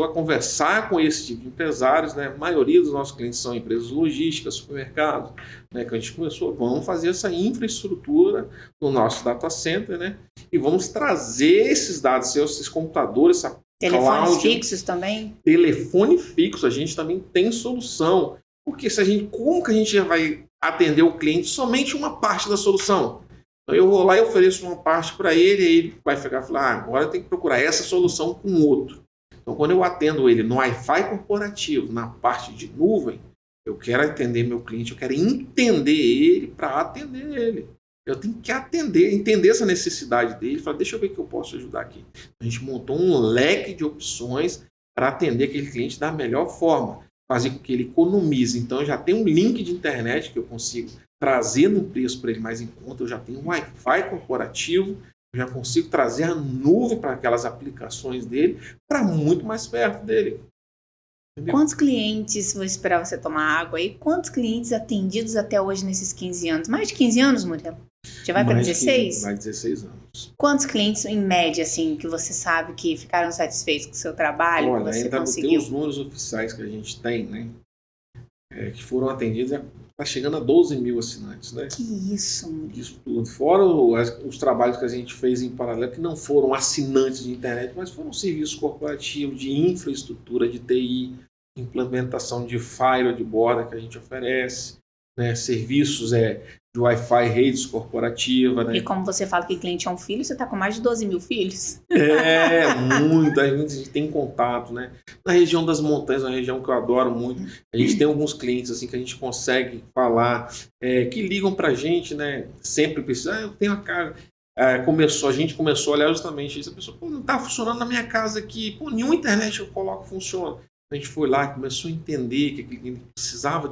a conversar com esse tipo de empresários, né? A maioria dos nossos clientes são empresas logísticas, supermercados, né? Que a gente vamos fazer essa infraestrutura no nosso data center, né? E vamos trazer esses dados, esses computadores, essa telefones fixos também? Telefone fixo, a gente também tem solução. Porque como que a gente vai atender o cliente somente uma parte da solução? Então eu vou lá e ofereço uma parte para ele, e ele vai ficar e falar, agora eu tenho que procurar essa solução com outro. Então quando eu atendo ele no Wi-Fi corporativo, na parte de nuvem, eu quero atender meu cliente, eu quero entender ele para atender ele. Eu tenho que entender essa necessidade dele, falar, deixa eu ver o que eu posso ajudar aqui. A gente montou um leque de opções para atender aquele cliente da melhor forma, fazer com que ele economize. Então eu já tenho um link de internet que eu consigo trazer no preço para ele mais em conta, eu já tenho um Wi-Fi corporativo, eu já consigo trazer a nuvem para aquelas aplicações dele para muito mais perto dele. Entendeu? Quantos clientes, vou esperar você tomar água aí, quantos clientes atendidos até hoje nesses 15 anos? Mais de 15 anos, Murilo? Já vai para 16? Mais de 16 anos. Quantos clientes, em média, assim, que você sabe que ficaram satisfeitos com o seu trabalho? Olha, você ainda conseguiu? tem os números oficiais que a gente tem, né? Que foram atendidos, está chegando a 12 mil assinantes, né? Que isso, Murilo. Isso tudo. Fora os trabalhos que a gente fez em paralelo, que não foram assinantes de internet, mas foram serviços corporativos de infraestrutura, de TI, implementação de firewall de borda que a gente oferece. né? Serviços de Wi-Fi, redes corporativas, né? E como você fala que cliente é um filho, você está com mais de 12 mil filhos? Muito. A gente tem contato, né? Na região das montanhas, uma região que eu adoro muito, a gente tem alguns clientes assim que a gente consegue falar, que ligam pra gente, né? Sempre precisa, eu tenho a casa. A gente começou a olhar justamente isso. A pessoa, não tá funcionando na minha casa aqui, nenhuma internet eu coloco funciona. A gente foi lá, começou a entender que ele precisava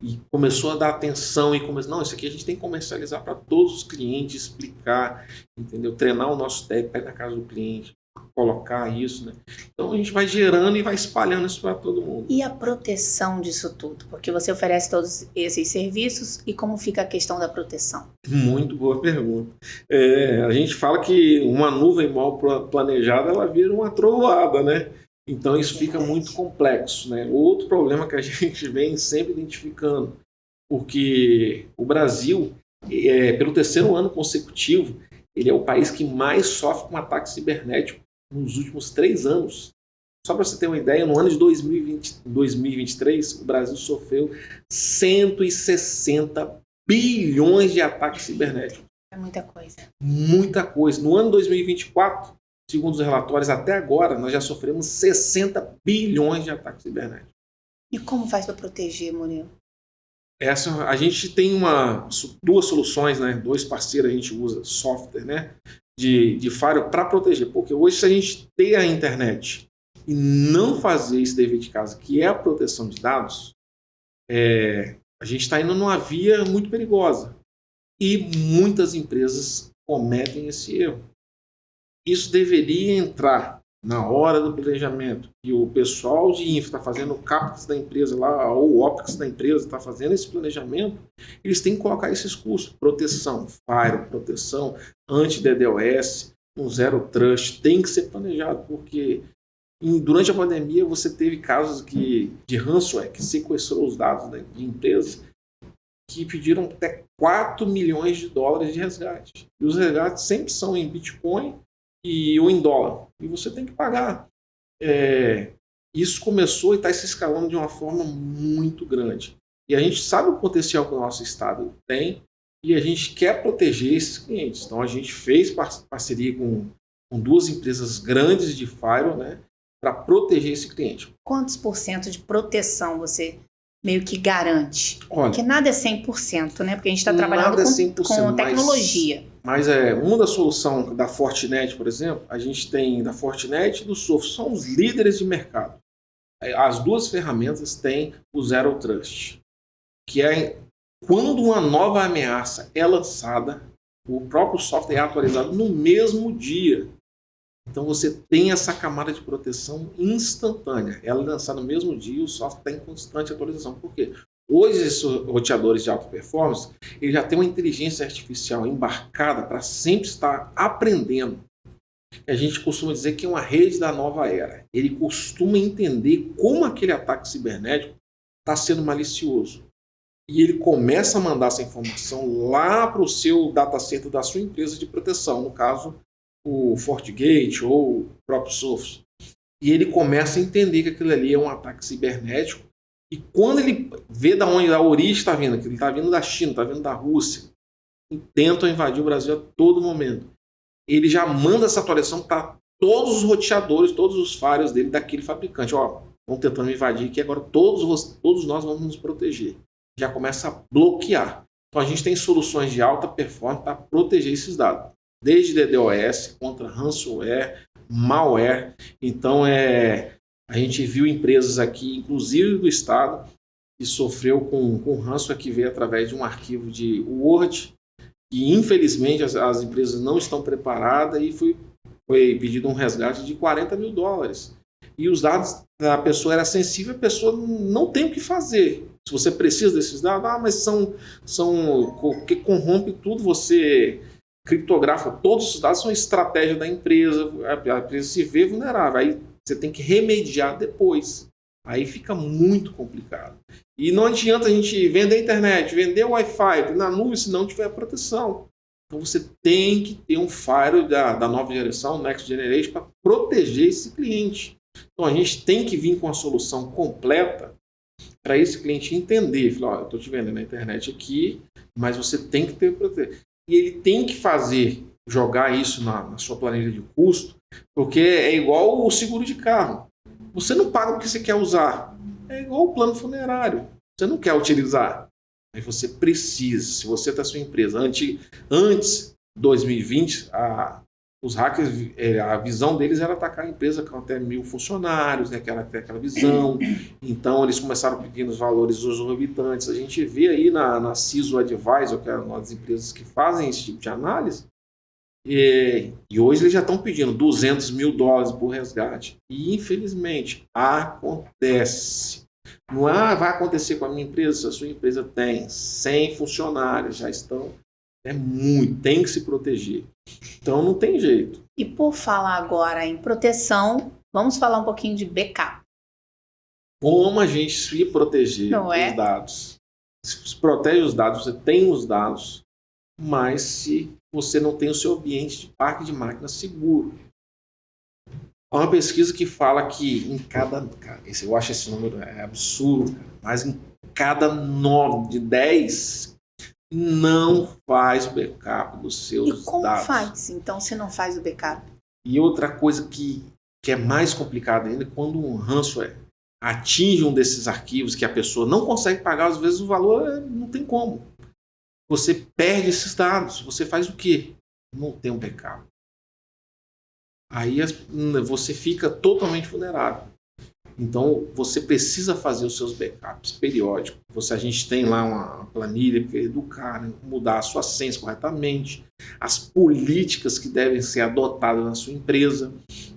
e começou a dar atenção não, isso aqui a gente tem que comercializar para todos os clientes, explicar, entendeu? Treinar o nosso técnico, ir na casa do cliente, colocar isso, né? Então a gente vai gerando e vai espalhando isso para todo mundo. E a proteção disso tudo? Porque você oferece todos esses serviços e como fica a questão da proteção? Muito boa pergunta. A gente fala que uma nuvem mal planejada, ela vira uma trovoada, né? Então isso fica muito complexo, né? Outro problema que a gente vem sempre identificando, porque o Brasil, pelo terceiro ano consecutivo, ele é o país que mais sofre com ataque cibernético nos últimos 3 anos. Só para você ter uma ideia, no ano de 2023, o Brasil sofreu 160 bilhões de ataques cibernéticos. É muita coisa. Muita coisa. No ano 2024, segundo os relatórios, até agora, nós já sofremos 60 bilhões de ataques cibernéticos. E como faz para proteger, Murilo? A gente tem duas soluções, né? 2 parceiros a gente usa software, né? De firewall para proteger. Porque hoje, se a gente ter a internet e não fazer esse dever de casa, que é a proteção de dados, a gente está indo numa via muito perigosa. E muitas empresas cometem esse erro. Isso deveria entrar na hora do planejamento. E o pessoal de infra está fazendo o CAPEX da empresa lá, ou o OPEX da empresa está fazendo esse planejamento, eles têm que colocar esses custos. Proteção, firewall, proteção anti-DDoS, um zero trust, tem que ser planejado, porque durante a pandemia você teve casos de ransomware que sequestrou os dados de empresas que pediram até $4 milhões de resgate. E os resgates sempre são em Bitcoin ou em dólar. E você tem que pagar. Isso começou e está se escalando de uma forma muito grande. E a gente sabe o potencial que o nosso estado tem e a gente quer proteger esses clientes. Então a gente fez parceria com 2 empresas grandes de firewall, né, para proteger esse cliente. Quantos % de proteção você meio que garante? Olha, porque nada é 100%, né? Porque a gente está trabalhando com tecnologia. Mas uma da solução da Fortinet, por exemplo, a gente tem da Fortinet e do Sophos, são os líderes de mercado. As 2 ferramentas têm o Zero Trust, que é quando uma nova ameaça é lançada, o próprio software é atualizado no mesmo dia. Então você tem essa camada de proteção instantânea. Ela é lançada no mesmo dia e o software está em constante atualização. Por quê? Hoje, esses roteadores de alta performance, ele já tem uma inteligência artificial embarcada para sempre estar aprendendo. A gente costuma dizer que é uma rede da nova era. Ele costuma entender como aquele ataque cibernético está sendo malicioso. E ele começa a mandar essa informação lá para o seu data center da sua empresa de proteção, no caso, o FortiGate ou o próprio Sophos. E ele começa a entender que aquilo ali é um ataque cibernético. E quando ele vê da onde a origem está vindo, que ele está vindo da China, está vindo da Rússia, e tentam invadir o Brasil a todo momento, ele já manda essa atualização para todos os roteadores, todos os firewalls dele daquele fabricante. Vão tentando invadir aqui, agora todos nós vamos nos proteger. Já começa a bloquear. Então a gente tem soluções de alta performance para proteger esses dados. Desde DDoS, contra ransomware, malware. Então a gente viu empresas aqui, inclusive do estado, que sofreu com ransomware que veio através de um arquivo de Word, e infelizmente as empresas não estão preparadas e foi pedido um resgate de $40 mil. E os dados da pessoa era sensível, a pessoa não tem o que fazer. Se você precisa desses dados, mas são que corrompe tudo, você criptografa todos os dados, são estratégia da empresa, a empresa se vê vulnerável, aí você tem que remediar depois. Aí fica muito complicado. E não adianta a gente vender a internet, vender o Wi-Fi na nuvem se não tiver proteção. Então você tem que ter um firewall da nova geração, Next Generation, para proteger esse cliente. Então a gente tem que vir com a solução completa para esse cliente entender, falar, eu estou te vendo na internet aqui, mas você tem que ter proteção. E ele tem que jogar isso na sua planilha de custo, porque é igual o seguro de carro. Você não paga porque você quer usar. É igual o plano funerário. Você não quer utilizar. Mas você precisa. Se você está sua empresa antes de 2020, os hackers, a visão deles era atacar a empresa com até 1.000 funcionários, né, que era até aquela visão. Então, eles começaram a pedir os valores exorbitantes. A gente vê aí na CISO Advisor, que é uma das empresas que fazem esse tipo de análise, e hoje eles já estão pedindo $200 mil por resgate. E, infelizmente, acontece. Não vai acontecer com a minha empresa, se a sua empresa tem 100 funcionários, já estão... tem que se proteger. Então não tem jeito. E por falar agora em proteção, vamos falar um pouquinho de backup. Como a gente se proteger dos dados. Se protege os dados, você tem os dados, mas se você não tem o seu ambiente de parque de máquinas seguro. Há uma pesquisa que fala que em cada... eu acho esse número absurdo, mas em cada 9 de 10... não faz o backup dos seus dados. E como faz, então, se não faz o backup? E outra coisa que é mais complicada ainda, quando um ransomware atinge um desses arquivos que a pessoa não consegue pagar, às vezes o valor não tem como. Você perde esses dados, você faz o quê? Não tem um backup. Aí você fica totalmente vulnerável. Então, você precisa fazer os seus backups periódicos. A gente tem lá uma planilha para educar, né? Mudar a sua senha corretamente, as políticas que devem ser adotadas na sua empresa,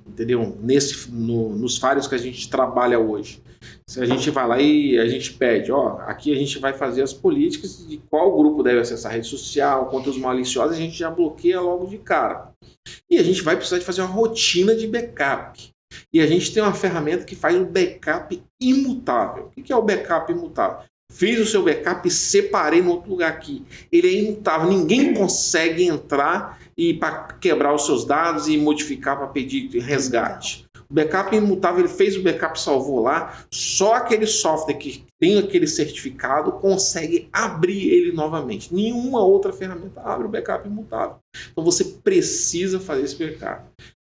entendeu? Nos firewalls que a gente trabalha hoje. Se a gente vai lá e a gente pede, aqui a gente vai fazer as políticas de qual grupo deve acessar a rede social, conteúdos maliciosos, a gente já bloqueia logo de cara. E a gente vai precisar de fazer uma rotina de backup. E a gente tem uma ferramenta que faz o backup imutável. O que é o backup imutável? Fiz o seu backup e separei no outro lugar aqui. Ele é imutável. Ninguém consegue entrar para quebrar os seus dados e modificar para pedir resgate. O backup imutável, ele fez o backup, salvou lá. Só aquele software que tem aquele certificado consegue abrir ele novamente. Nenhuma outra ferramenta abre o backup imutável. Então você precisa fazer esse backup.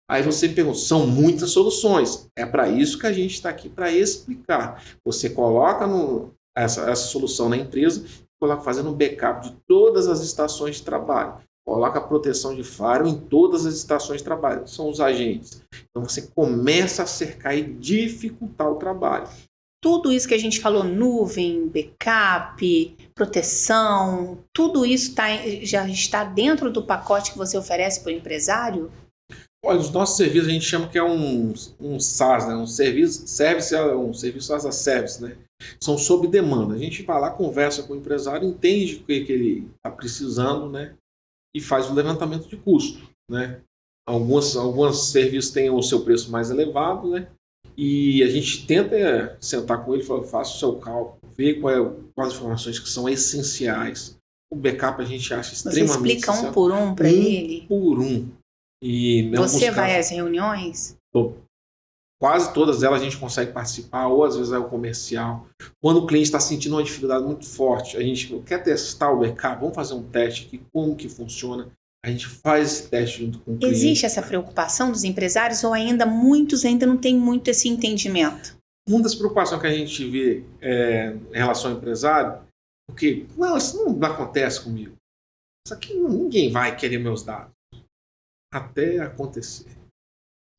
Aí você me pergunta, são muitas soluções. É para isso que a gente está aqui, para explicar. Você coloca essa solução na empresa, coloca fazendo um backup de todas as estações de trabalho. Coloca a proteção de firewall em todas as estações de trabalho. São os agentes. Então você começa a cercar e dificultar o trabalho. Tudo isso que a gente falou, nuvem, backup, proteção, tudo isso já está dentro do pacote que você oferece para o empresário? Olha, os nossos serviços a gente chama que é um SaaS, né? Um serviço as a service, né? São sob demanda. A gente vai lá, conversa com o empresário, entende o que ele está precisando, né? E faz o levantamento de custo, né? Alguns serviços têm o seu preço mais elevado, né? E a gente tenta sentar com ele e falar, faça o seu cálculo, ver quais informações que são essenciais. O backup a gente acha extremamente essencial. Você explica um por um para ele? Por um. E você vai às reuniões? Quase todas elas a gente consegue participar, ou às vezes é o comercial. Quando o cliente está sentindo uma dificuldade muito forte, a gente quer testar o backup, vamos fazer um teste aqui, como que funciona. A gente faz esse teste junto com o cliente. Existe essa preocupação dos empresários ou muitos ainda não têm muito esse entendimento? Uma das preocupações que a gente vê em relação ao empresário, porque isso não acontece comigo. Isso aqui ninguém vai querer meus dados. Até acontecer.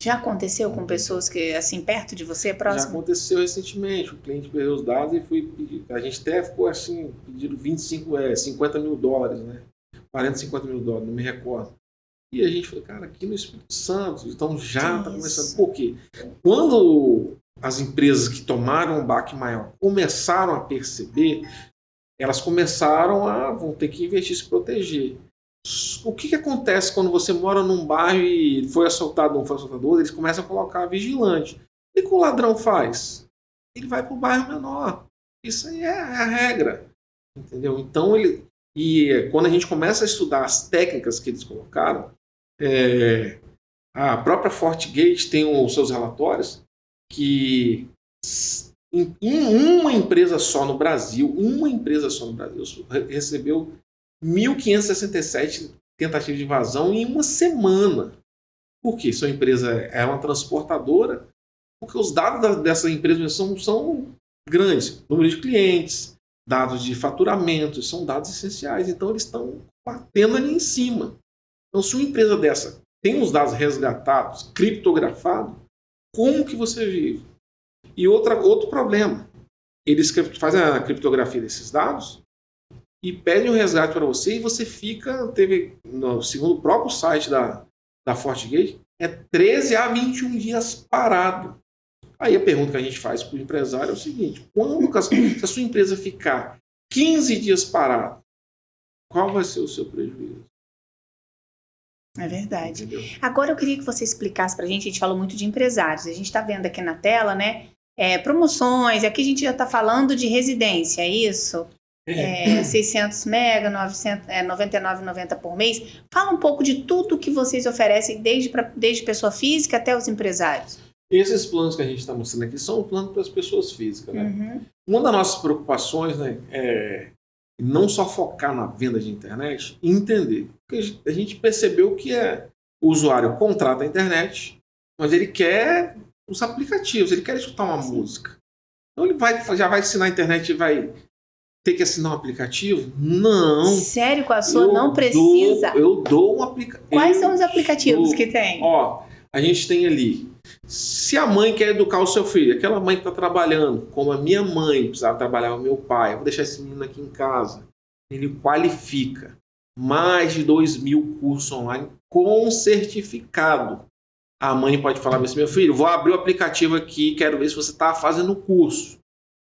Já aconteceu com pessoas que, assim, perto de você, próximo? Já aconteceu recentemente. O cliente perdeu os dados e foi pedir. A gente até ficou assim, pedindo $50 mil, né? 40, $50 mil, não me recordo. E a gente falou, cara, aqui no Espírito Santo, então já está começando. Por quê? Quando as empresas que tomaram um baque maior começaram a perceber, elas vão ter que investir e se proteger. O que acontece quando você mora num bairro e foi assaltado, não foi assaltador? Eles começam a colocar vigilante. O que o ladrão faz? Ele vai para o bairro menor. Isso aí é a regra. Entendeu? Então, quando a gente começa a estudar as técnicas que eles colocaram, a própria FortiGate tem os seus relatórios que Em uma empresa só no Brasil, recebeu 1.567 tentativas de invasão em uma semana. Por quê? Sua empresa é uma transportadora, porque os dados dessa empresa são grandes. Número de clientes, dados de faturamento, são dados essenciais. Então, eles estão batendo ali em cima. Então, se uma empresa dessa tem os dados resgatados, criptografados, como que você vive? E outro problema, eles fazem a criptografia desses dados e pedem o resgate para você e você segundo o próprio site da FortiGate, 13 a 21 dias parado. Aí a pergunta que a gente faz para o empresário é o seguinte: se a sua empresa ficar 15 dias parado, qual vai ser o seu prejuízo? É verdade. Entendeu? Agora eu queria que você explicasse para a gente falou muito de empresários, a gente está vendo aqui na tela, né, promoções, aqui a gente já está falando de residência, é isso? 600 mega, 99,90 por mês. Fala um pouco de tudo que vocês oferecem, desde pessoa física até os empresários. Esses planos que a gente está mostrando aqui são planos para as pessoas físicas. Né? Uhum. Uma das nossas preocupações, né, é não só focar na venda de internet e entender. Porque a gente percebeu que o usuário contrata a internet, mas ele quer os aplicativos, ele quer escutar uma música. Então ele já vai assinar a internet e vai ter que assinar um aplicativo? Não. Sério, com a sua não precisa? Eu dou um aplicativo. Quais são os aplicativos que tem? Ó, a gente tem ali. Se a mãe quer educar o seu filho, aquela mãe que está trabalhando, como a minha mãe precisava trabalhar, o meu pai, eu vou deixar esse menino aqui em casa. Ele qualifica mais de 2.000 cursos online com certificado. A mãe pode falar assim: meu filho, vou abrir o aplicativo aqui, quero ver se você está fazendo o curso.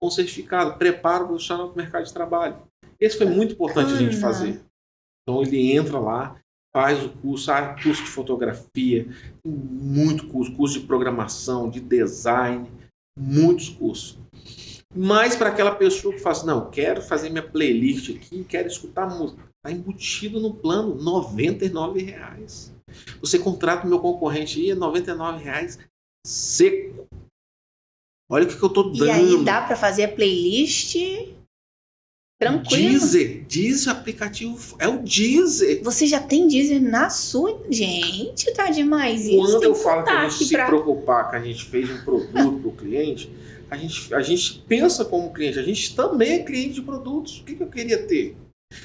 Com certificado, prepara o profissional para o mercado de trabalho. Esse foi muito importante a gente fazer. Então ele entra lá, faz o curso, curso de fotografia, muito curso de programação, de design, muitos cursos. Mas para aquela pessoa que fala assim: não, quero fazer minha playlist aqui, quero escutar música, está embutido no plano, R$ 99,00. Você contrata o meu concorrente aí, é R$ 99,00 seco. Olha o que eu estou dando. E aí dá para fazer a playlist tranquilo? Deezer, aplicativo, é o Deezer. Você já tem Deezer na sua... Gente, tá demais isso. Quando eu falo que a gente se preocupar, que a gente fez um produto para o cliente, a gente pensa como cliente, a gente também é cliente de produtos. O que eu queria ter?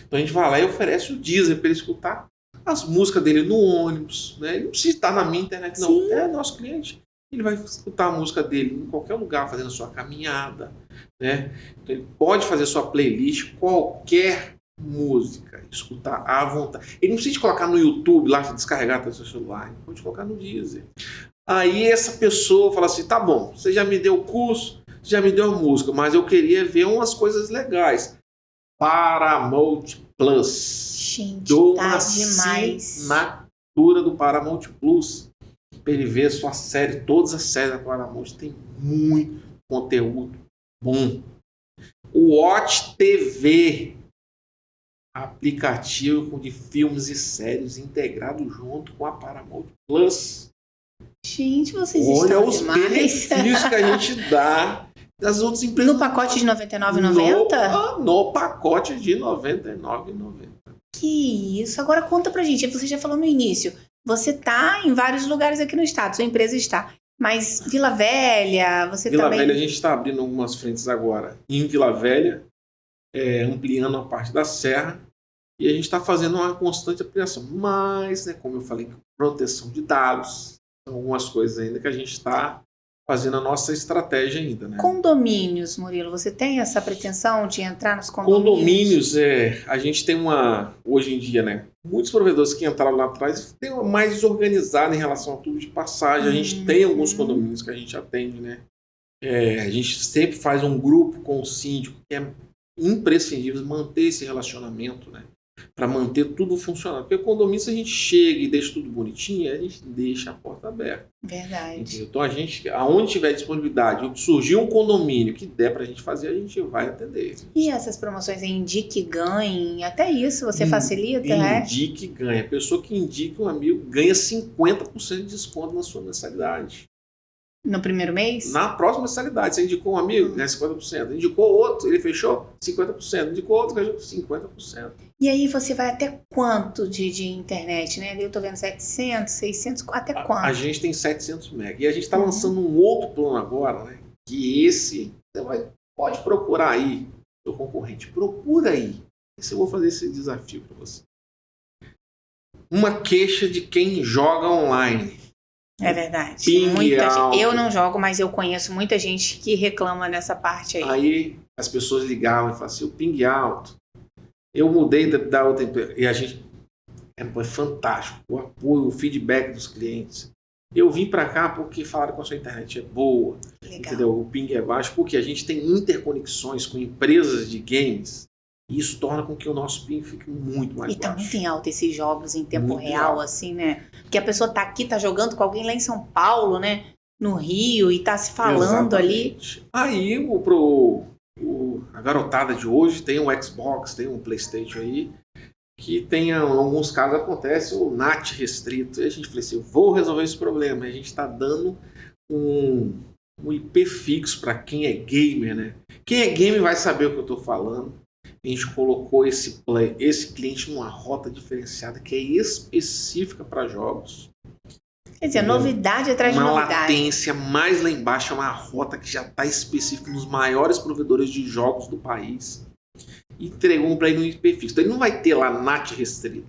Então a gente vai lá e oferece o Deezer para ele escutar as músicas dele no ônibus. Né? Ele não precisa estar na minha internet, não. Sim. É nosso cliente. Ele vai escutar a música dele em qualquer lugar, fazendo a sua caminhada. Né? Então ele pode fazer sua playlist, qualquer música, escutar à vontade. Ele não precisa colocar no YouTube, lá descarregar para o seu celular. Ele pode colocar no Deezer. Aí essa pessoa fala assim: tá bom, você já me deu o curso, já me deu a música, mas eu queria ver umas coisas legais. Paramount Plus. Gente, dou tá uma demais. assinatura do Paramount Plus para ele ver a sua série. Todas as séries da Paramount tem muito conteúdo bom. O Watch TV, aplicativo de filmes e séries integrado junto com a Paramount Plus. Gente, vocês Olha estão os demais. benefícios que a gente dá das outras empresas. No pacote de R$ 99,90? No pacote de R$ 99,90. Que isso. Agora conta pra gente. Você já falou no início. Você tá em vários lugares aqui no estado. Sua empresa está. Mas Vila Velha, você Vila também... Velha, a gente está abrindo algumas frentes agora. Em Vila Velha, ampliando a parte da Serra. E a gente está fazendo uma constante ampliação. Mas, né, como eu falei, proteção de dados. Algumas coisas ainda que a gente está fazendo a nossa estratégia ainda, né? Condomínios, Murilo, você tem essa pretensão de entrar nos condomínios? Condomínios, a gente tem hoje em dia, né? Muitos provedores que entraram lá atrás têm uma mais desorganizada em relação a tudo de passagem. A gente tem alguns condomínios que a gente atende, né? A gente sempre faz um grupo com o síndico, que é imprescindível manter esse relacionamento, né? Para manter tudo funcionando. Porque o condomínio, se a gente chega e deixa tudo bonitinho, a gente deixa a porta aberta. Verdade. Entendeu? Então, a gente, aonde tiver disponibilidade, surgir um condomínio que der para a gente fazer, a gente vai atender. E essas promoções em Indique Ganhe, até isso você facilita, né? Indique Ganhe. A pessoa que indica um amigo ganha 50% de desconto na sua mensalidade. No primeiro mês? Na próxima mensalidade. Você indicou um amigo, ganha 50%. Indicou outro, ele fechou 50%. Indicou outro, ganhou 50%. E aí você vai até quanto de internet, né? Eu tô vendo 700, 600, até quanto? A gente tem 700 MB. E a gente está lançando um outro plano agora, né? Que esse, pode procurar aí, seu concorrente. Procura aí. Esse eu vou fazer esse desafio para você. Uma queixa de quem joga online. É verdade. Ping muita alto. gente. Eu não jogo, mas eu conheço muita gente que reclama dessa parte aí. Aí as pessoas ligavam e falavam assim, o ping alto. Eu mudei da outra empresa. E a gente... Foi fantástico. O apoio, o feedback dos clientes. Eu vim para cá porque falaram que a sua internet é boa. Legal. Entendeu? O ping é baixo porque a gente tem interconexões com empresas de games. E isso torna com que o nosso ping fique muito mais E baixo. também tem alto esses jogos em tempo Muito real, alto. assim, né? Porque a pessoa tá aqui, tá jogando com alguém lá em São Paulo, né? No Rio, e tá se falando Exatamente. Aí a garotada de hoje tem um Xbox, tem um PlayStation aí, que tem, em alguns casos acontece o NAT restrito. E a gente falou assim, vou resolver esse problema. E a gente está dando um IP fixo para quem é gamer, né? Quem é gamer vai saber o que eu estou falando. A gente colocou esse cliente numa rota diferenciada que é específica para jogos. Quer dizer, novidade atrás de Uma novidade. latência mais lá embaixo, é uma rota que já está específica nos maiores provedores de jogos do país. E entregou para ele um IP fixo. Então ele não vai ter lá NAT restrito.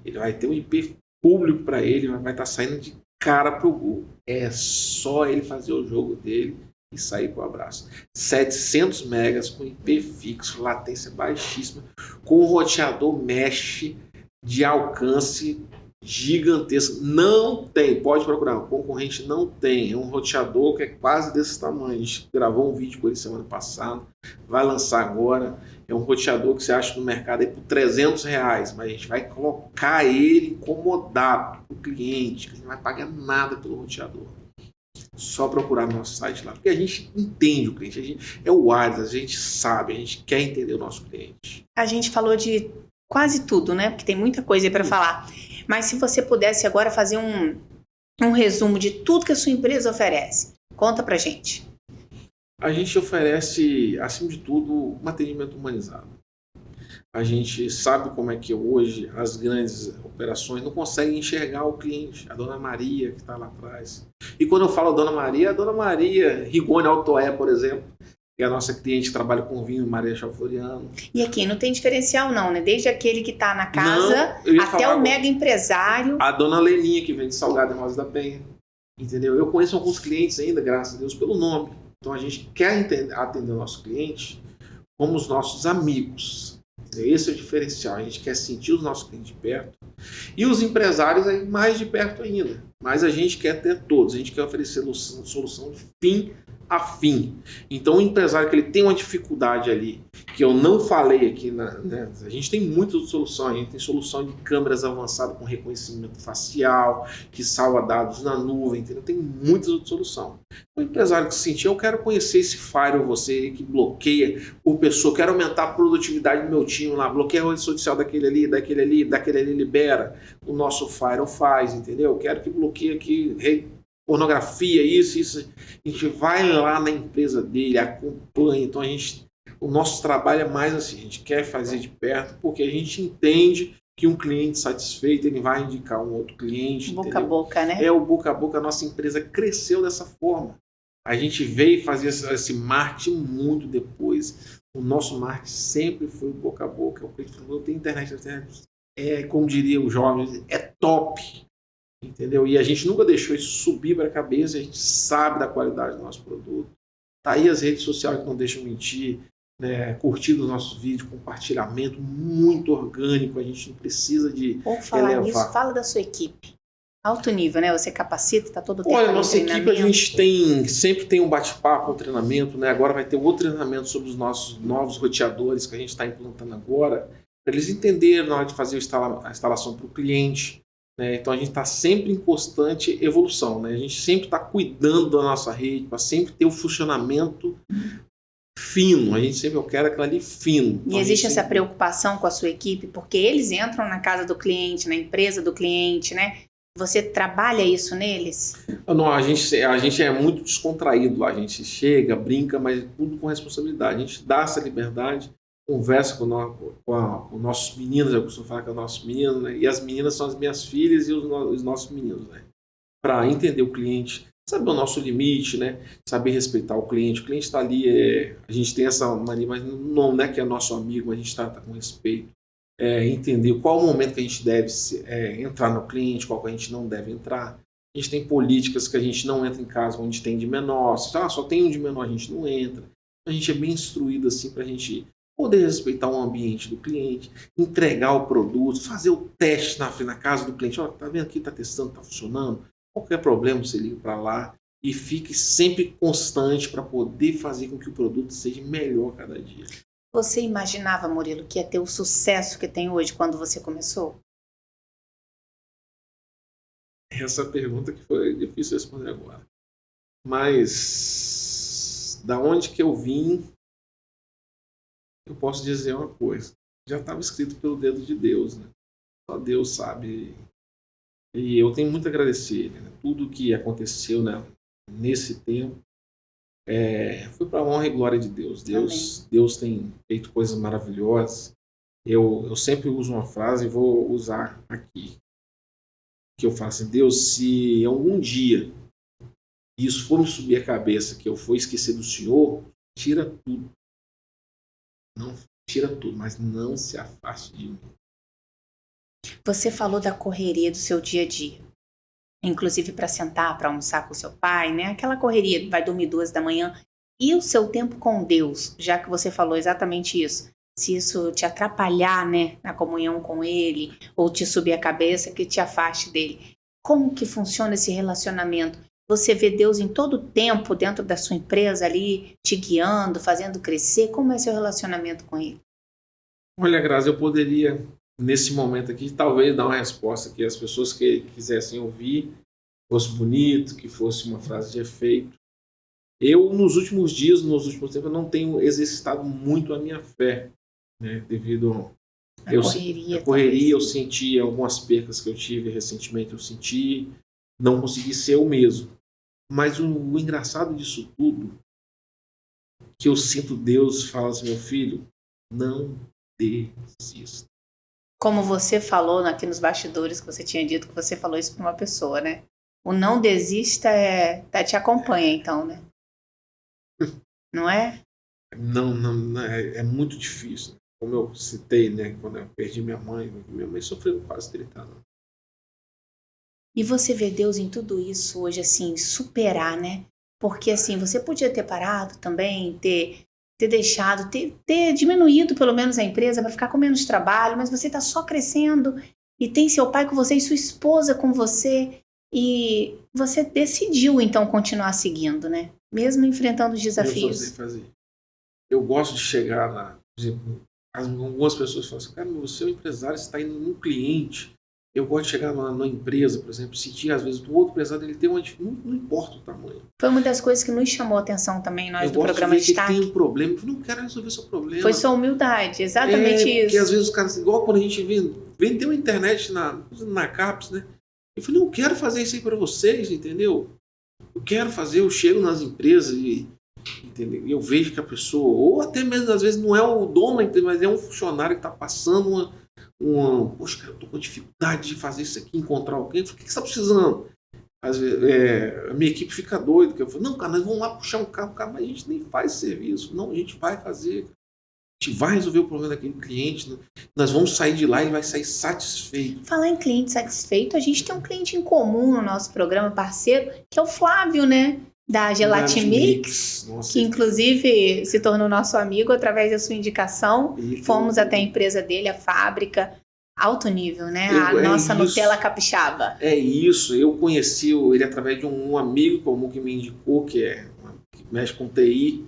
Ele vai ter um IP público para ele, vai estar saindo de cara pro Google. É só ele fazer o jogo dele e sair com o abraço. 700 megas com IP fixo, latência baixíssima, com um roteador mesh de alcance gigantesco. Não tem, pode procurar, o concorrente não tem. É um roteador que é quase desse tamanho. A gente gravou um vídeo com ele semana passada, vai lançar agora. É um roteador que você acha no mercado aí por R$300, mas a gente vai colocar ele incomodado para o cliente, que não vai pagar nada pelo roteador. Só procurar no nosso site lá, porque a gente entende o cliente, a gente é o wireless, a gente sabe, a gente quer entender o nosso cliente. A gente falou de quase tudo, né? Porque tem muita coisa aí para falar. Mas se você pudesse agora fazer um resumo de tudo que a sua empresa oferece, conta pra gente. A gente oferece, acima de tudo, um atendimento humanizado. A gente sabe como é que hoje as grandes operações não conseguem enxergar o cliente, a Dona Maria que está lá atrás. E quando eu falo Dona Maria, a Dona Maria Rigoni Altoé, por exemplo, que é a nossa cliente que trabalha com vinho, Maria Chalforiano. E aqui não tem diferencial não, né? Desde aquele que está na casa até o mega empresário. A Dona Leninha que vende salgado em Rosa da Penha. Entendeu? Eu conheço alguns clientes ainda, graças a Deus, pelo nome. Então a gente quer atender o nosso cliente como os nossos amigos. Esse é o diferencial. A gente quer sentir os nossos clientes de perto. E os empresários aí mais de perto ainda. Mas a gente quer ter todos. A gente quer oferecer solução de fim a fim. Então o empresário que ele tem uma dificuldade ali, que eu não falei aqui, a gente tem muitas soluções. A gente tem solução de câmeras avançadas com reconhecimento facial, que salva dados na nuvem, entendeu? Tem muitas outras soluções. O empresário que se sentir, eu quero conhecer esse firewall, você que bloqueia por pessoa, quero aumentar a produtividade do meu time lá, bloqueia a rede social daquele ali libera. O nosso firewall faz, entendeu? Eu quero que bloqueie aqui pornografia, isso. A gente vai lá na empresa dele, acompanha. Então o nosso trabalho é mais assim, a gente quer fazer de perto porque a gente entende que um cliente satisfeito, ele vai indicar um outro cliente. Boca a boca, né? É o boca a boca, a nossa empresa cresceu dessa forma. A gente veio fazer esse marketing muito depois. O nosso marketing sempre foi o boca a boca. O cliente falou, eu tenho internet, como diria o jovem, é top. Entendeu? E a gente nunca deixou isso subir para a cabeça, a gente sabe da qualidade do nosso produto. Tá aí as redes sociais que não deixam mentir, né? Curtindo os nossos vídeos, compartilhamento muito orgânico, a gente não precisa de Vou falar nisso, fala da sua equipe. Alto nível, né? Você capacita, está todo o tempo. Olha, nossa equipe a gente sempre tem um bate-papo, um treinamento, né? Agora vai ter outro treinamento sobre os nossos novos roteadores que a gente está implantando agora, para eles entenderem na hora de fazer a instalação para o cliente. Então a gente está sempre em constante evolução, né? A gente sempre está cuidando da nossa rede para sempre ter o funcionamento fino. Eu quero aquilo ali fino. E existe essa preocupação com a sua equipe, porque eles entram na casa do cliente, na empresa do cliente, né? Você trabalha isso neles? Não, a gente é muito descontraído lá. A gente chega, brinca, mas tudo com responsabilidade. A gente dá essa liberdade, conversa com nossos meninos, eu costumo falar com os nossos meninos, né? E as meninas são as minhas filhas e os nossos meninos, né? Para entender o cliente, saber o nosso limite, né? Saber respeitar o cliente. O cliente está ali, a gente tem essa mania, mas não é que é nosso amigo, a gente trata com respeito. Entender qual o momento que a gente deve entrar no cliente, qual que a gente não deve entrar. A gente tem políticas que a gente não entra em casa onde tem de menor. Só tem um de menor, a gente não entra. A gente é bem instruído assim para a gente poder respeitar o ambiente do cliente, entregar o produto, fazer o teste na casa do cliente. Tá vendo aqui, tá testando, tá funcionando. Qualquer problema, você liga para lá e fique sempre constante para poder fazer com que o produto seja melhor cada dia. Você imaginava, Murilo, que ia ter o sucesso que tem hoje quando você começou? Essa pergunta que foi difícil responder agora. Mas da onde que eu vim, eu posso dizer uma coisa. Já estava escrito pelo dedo de Deus, né? Só Deus sabe. E eu tenho muito a agradecer ele, né? Tudo que aconteceu, né, nesse tempo foi para a honra e glória de Deus. Deus tem feito coisas maravilhosas. Eu sempre uso uma frase e vou usar aqui. Que eu falo assim: Deus, se algum dia isso for me subir a cabeça, que eu for esquecer do Senhor, tira tudo. Não, tira tudo, mas não se afaste de mim. Você falou da correria do seu dia a dia. Inclusive para sentar, para almoçar com seu pai, né? Aquela correria, vai dormir 2 da manhã. E o seu tempo com Deus, já que você falou exatamente isso. Se isso te atrapalhar, né, na comunhão com Ele, ou te subir a cabeça, que te afaste dele. Como que funciona esse relacionamento? Você vê Deus em todo o tempo dentro da sua empresa ali, te guiando, fazendo crescer? Como é seu relacionamento com Ele? Olha, Grazi, eu poderia, nesse momento aqui, talvez dar uma resposta que as pessoas que quisessem ouvir fosse bonito, que fosse uma frase de efeito. Eu, nos últimos dias, nos últimos tempos, eu não tenho exercitado muito a minha fé, né, devido A correria. Eu senti algumas percas que eu tive recentemente, eu senti, não consegui ser eu mesmo. Mas o engraçado disso tudo, que eu sinto Deus fala assim: meu filho, não desista. Como você falou aqui nos bastidores, que você tinha dito que você falou isso para uma pessoa, né? O não desista te acompanha, então, né? Não é? Não, é muito difícil. Como eu citei, né, quando eu perdi minha mãe sofreu quase 30 anos. E você vê Deus em tudo isso hoje, assim, superar, né? Porque, assim, você podia ter parado também, ter deixado, ter diminuído pelo menos a empresa para ficar com menos trabalho, mas você está só crescendo e tem seu pai com você e sua esposa com você e você decidiu, então, continuar seguindo, né? Mesmo enfrentando os desafios. Eu só sei fazer. Eu gosto de chegar lá, por exemplo, algumas pessoas falam assim: cara, você é um empresário, você está indo num cliente. Eu gosto de chegar numa empresa, por exemplo, sentir às vezes do outro empresário, ele tem não importa o tamanho. Foi uma das coisas que nos chamou a atenção também, nós do programa de Destaque. Tem um problema, eu não quero resolver seu problema. Foi sua humildade, exatamente isso. Porque às vezes os caras, igual quando a gente vendeu a internet na CAPES, né? Eu falei: não quero fazer isso aí para vocês, entendeu? Eu quero fazer, eu chego nas empresas e entendeu? Eu vejo que a pessoa, ou até mesmo às vezes não é o dono da empresa, mas é um funcionário que está passando poxa, cara, eu tô com dificuldade de fazer isso aqui, encontrar alguém. O que você está precisando? Às vezes, a minha equipe fica doida, que eu falo: não, cara, nós vamos lá puxar um carro, mas a gente nem faz serviço. Não, a gente vai fazer. A gente vai resolver o problema daquele cliente. Nós vamos sair de lá e ele vai sair satisfeito. Falar em cliente satisfeito, a gente tem um cliente em comum no nosso programa parceiro, que é o Flávio, né? Da Gelatimix, que inclusive se tornou nosso amigo através da sua indicação. Fomos até a empresa dele, a fábrica, alto nível, né? A nossa Nutella capixaba. É isso, eu conheci ele através de um amigo comum que me indicou, que mexe com TI.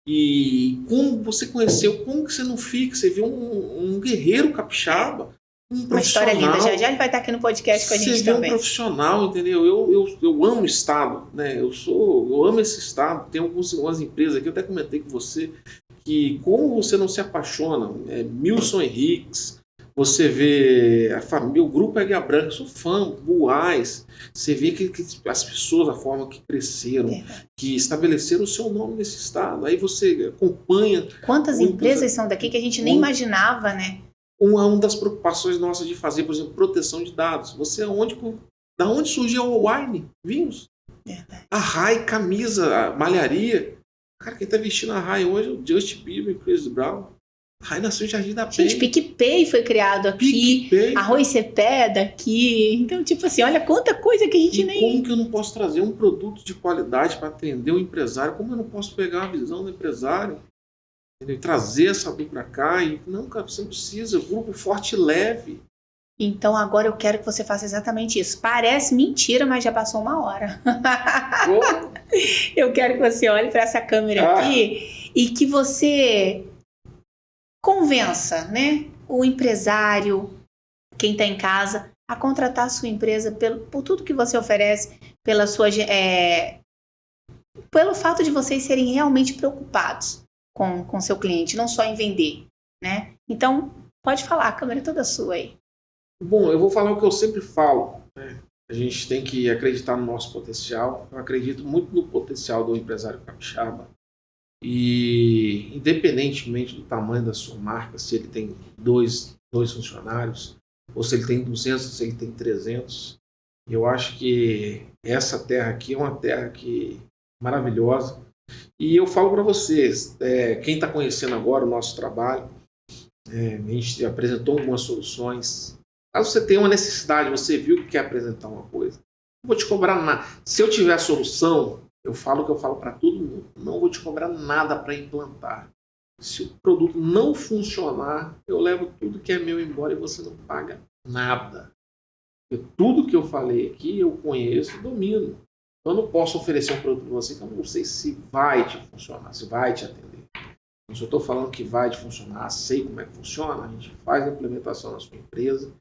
E como você conheceu, como que você não fica? Você vê um guerreiro capixaba. Uma história linda. Já ele vai estar aqui no podcast com a gente também. Você vê um profissional, entendeu? Eu amo o Estado, né? Eu amo esse Estado. Tem algumas empresas aqui, eu até comentei com você, que como você não se apaixona, Milson Henriques, Você vê a família, o grupo Águia Branca, sou fã, Buais. Você vê que as pessoas, a forma que cresceram, que estabeleceram o seu nome nesse estado. Aí você acompanha. Quantas empresas são daqui que a gente nem imaginava, né? Uma das preocupações nossas de fazer, por exemplo, proteção de dados. Da onde surgiu a Wine? Vinhos. A Rai, camisa, a malharia. Cara, quem tá vestindo a Rai hoje é o Justin Bieber e Chris Brown. A Rai nasceu em Jardim da Penha. Gente, PicPay foi criado aqui. Arroz Cepé daqui. Então, tipo assim, olha quanta coisa que a gente nem... Como que eu não posso trazer um produto de qualidade para atender o empresário? Como eu não posso pegar a visão do empresário? E trazer essa dupla pra cá? Não, cara, você não precisa. Grupo forte e leve. Então agora eu quero que você faça exatamente isso. Parece mentira, mas já passou 1 hora. Eu quero que você olhe para essa câmera aqui e que você convença, né, o empresário, quem está em casa, a contratar a sua empresa por tudo que você oferece, pelo fato de vocês serem realmente preocupados com seu cliente, não só em vender, né? Então, pode falar, a câmera é toda sua aí. Bom, eu vou falar o que eu sempre falo, né? A gente tem que acreditar no nosso potencial. Eu acredito muito no potencial do empresário capixaba. E independentemente do tamanho da sua marca, se ele tem dois funcionários, ou se ele tem 200, se ele tem 300, eu acho que essa terra aqui é uma terra maravilhosa. E eu falo para vocês, quem está conhecendo agora o nosso trabalho, a gente apresentou algumas soluções. Caso você tenha uma necessidade, você viu que quer apresentar uma coisa, não vou te cobrar nada. Se eu tiver a solução, eu falo o que eu falo para todo mundo, não vou te cobrar nada para implantar. Se o produto não funcionar, eu levo tudo que é meu embora e você não paga nada. Porque tudo que eu falei aqui, eu conheço e domino. Eu não posso oferecer um produto para você que eu não sei se vai te funcionar, se vai te atender. Se eu estou falando que vai te funcionar, sei como é que funciona, a gente faz a implementação na sua empresa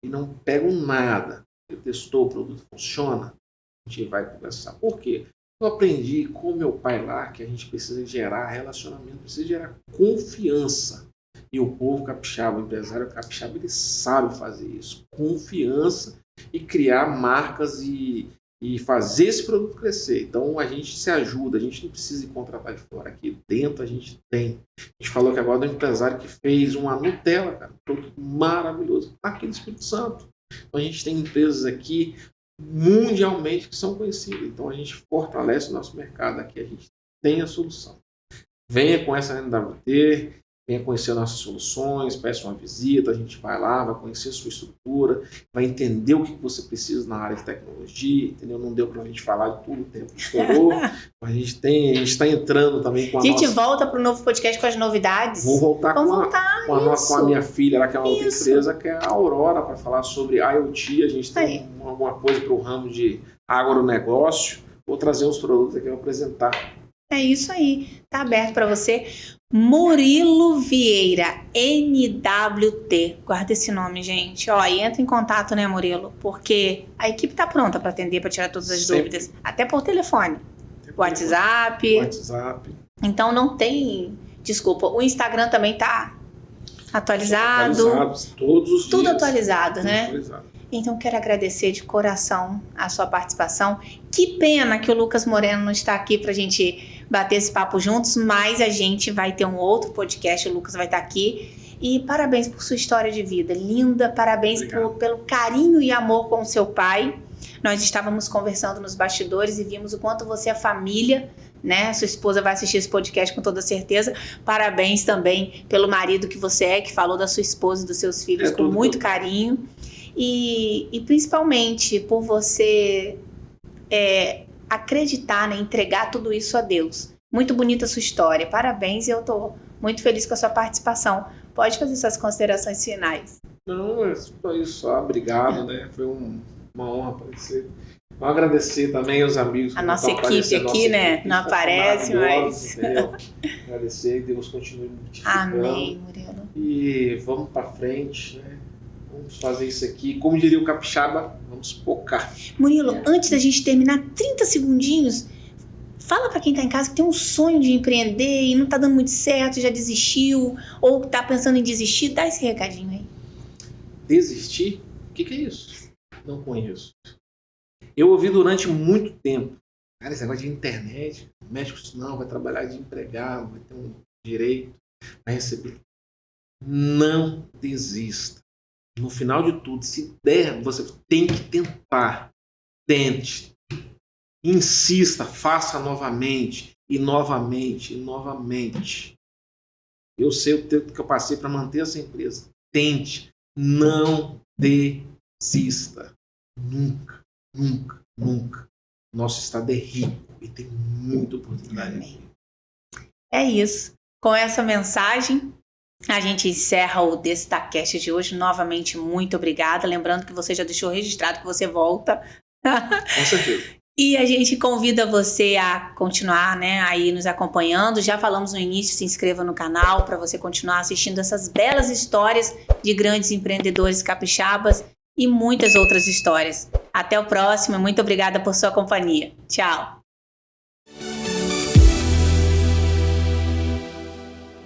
e não pega nada. Você testou, o produto funciona, a gente vai conversar. Por quê? Eu aprendi com meu pai lá que a gente precisa gerar relacionamento, precisa gerar confiança. E o povo capixaba, o empresário capixaba, ele sabe fazer isso. Confiança e criar marcas e fazer esse produto crescer. Então a gente se ajuda, a gente não precisa ir contratar de fora. Aqui dentro a gente tem. A gente falou que agora do empresário que fez uma Nutella, cara, um produto maravilhoso, aqui no Espírito Santo. Então a gente tem empresas aqui mundialmente que são conhecidas. Então a gente fortalece o nosso mercado aqui, a gente tem a solução. Venha com essa NWT, venha conhecer nossas soluções, peça uma visita, a gente vai lá, vai conhecer a sua estrutura, vai entender o que você precisa na área de tecnologia, entendeu? Não deu para a gente falar de tudo, o tempo estourou. A gente está entrando também com a nossa... A gente volta para o novo podcast com as novidades. Vou voltar com a minha filha, lá, que é uma outra empresa, que é a Aurora, para falar sobre IoT. A gente tem alguma coisa para o ramo de agronegócio. Vou trazer uns produtos aqui para apresentar. É isso aí, tá aberto para você. Murilo Vieira, NWT. Guarda esse nome, gente. Ó, e entra em contato, né, Murilo? Porque a equipe tá pronta para atender, para tirar todas as dúvidas. Até por telefone. WhatsApp. Então não tem desculpa. O Instagram também tá atualizado. Todos os dias. Tudo atualizado, né? Atualizado. Então quero agradecer de coração a sua participação. Que pena que o Lucas Moreno não está aqui pra gente bater esse papo juntos, mas a gente vai ter um outro podcast, o Lucas vai estar aqui. E parabéns por sua história de vida, linda, parabéns pelo carinho e amor com o seu pai. Nós estávamos conversando nos bastidores e vimos o quanto você é família, né? Sua esposa vai assistir esse podcast com toda certeza. Parabéns também pelo marido que você é, que falou da sua esposa e dos seus filhos com muito carinho. E principalmente por você acreditar, né, entregar tudo isso a Deus. Muito bonita a sua história. Parabéns e eu estou muito feliz com a sua participação. Pode fazer suas considerações finais. Não, é só isso. Obrigado, né? Foi uma honra aparecer. Vou agradecer também aos amigos. A nossa equipe aqui, né? Não aparece, mas... Entendeu? Agradecer, que Deus continue multiplicando. Amém, Murilo. E vamos para frente, né? Vamos fazer isso aqui. Como diria o capixaba, vamos focar. Murilo, antes da gente terminar, 30 segundinhos, fala para quem tá em casa que tem um sonho de empreender e não tá dando muito certo, já desistiu, ou tá pensando em desistir, dá esse recadinho aí. Desistir? O que é isso? Não conheço. Eu ouvi durante muito tempo. Cara, esse negócio de internet, mexe com isso não, vai trabalhar de empregado, vai ter um direito, vai receber. Não desista. No final de tudo, se der, você tem que tentar. Tente. Insista, faça novamente, e novamente, e novamente. Eu sei o tempo que eu passei para manter essa empresa. Tente. Não desista. Nunca, nunca, nunca. Nosso estado é rico e tem muita oportunidade. É isso. Com essa mensagem, a gente encerra o DestaCast de hoje. Novamente, muito obrigada. Lembrando que você já deixou registrado que você volta. Com certeza. E a gente convida você a continuar, né, aí nos acompanhando. Já falamos no início, se inscreva no canal para você continuar assistindo essas belas histórias de grandes empreendedores capixabas e muitas outras histórias. Até o próximo. Muito obrigada por sua companhia. Tchau.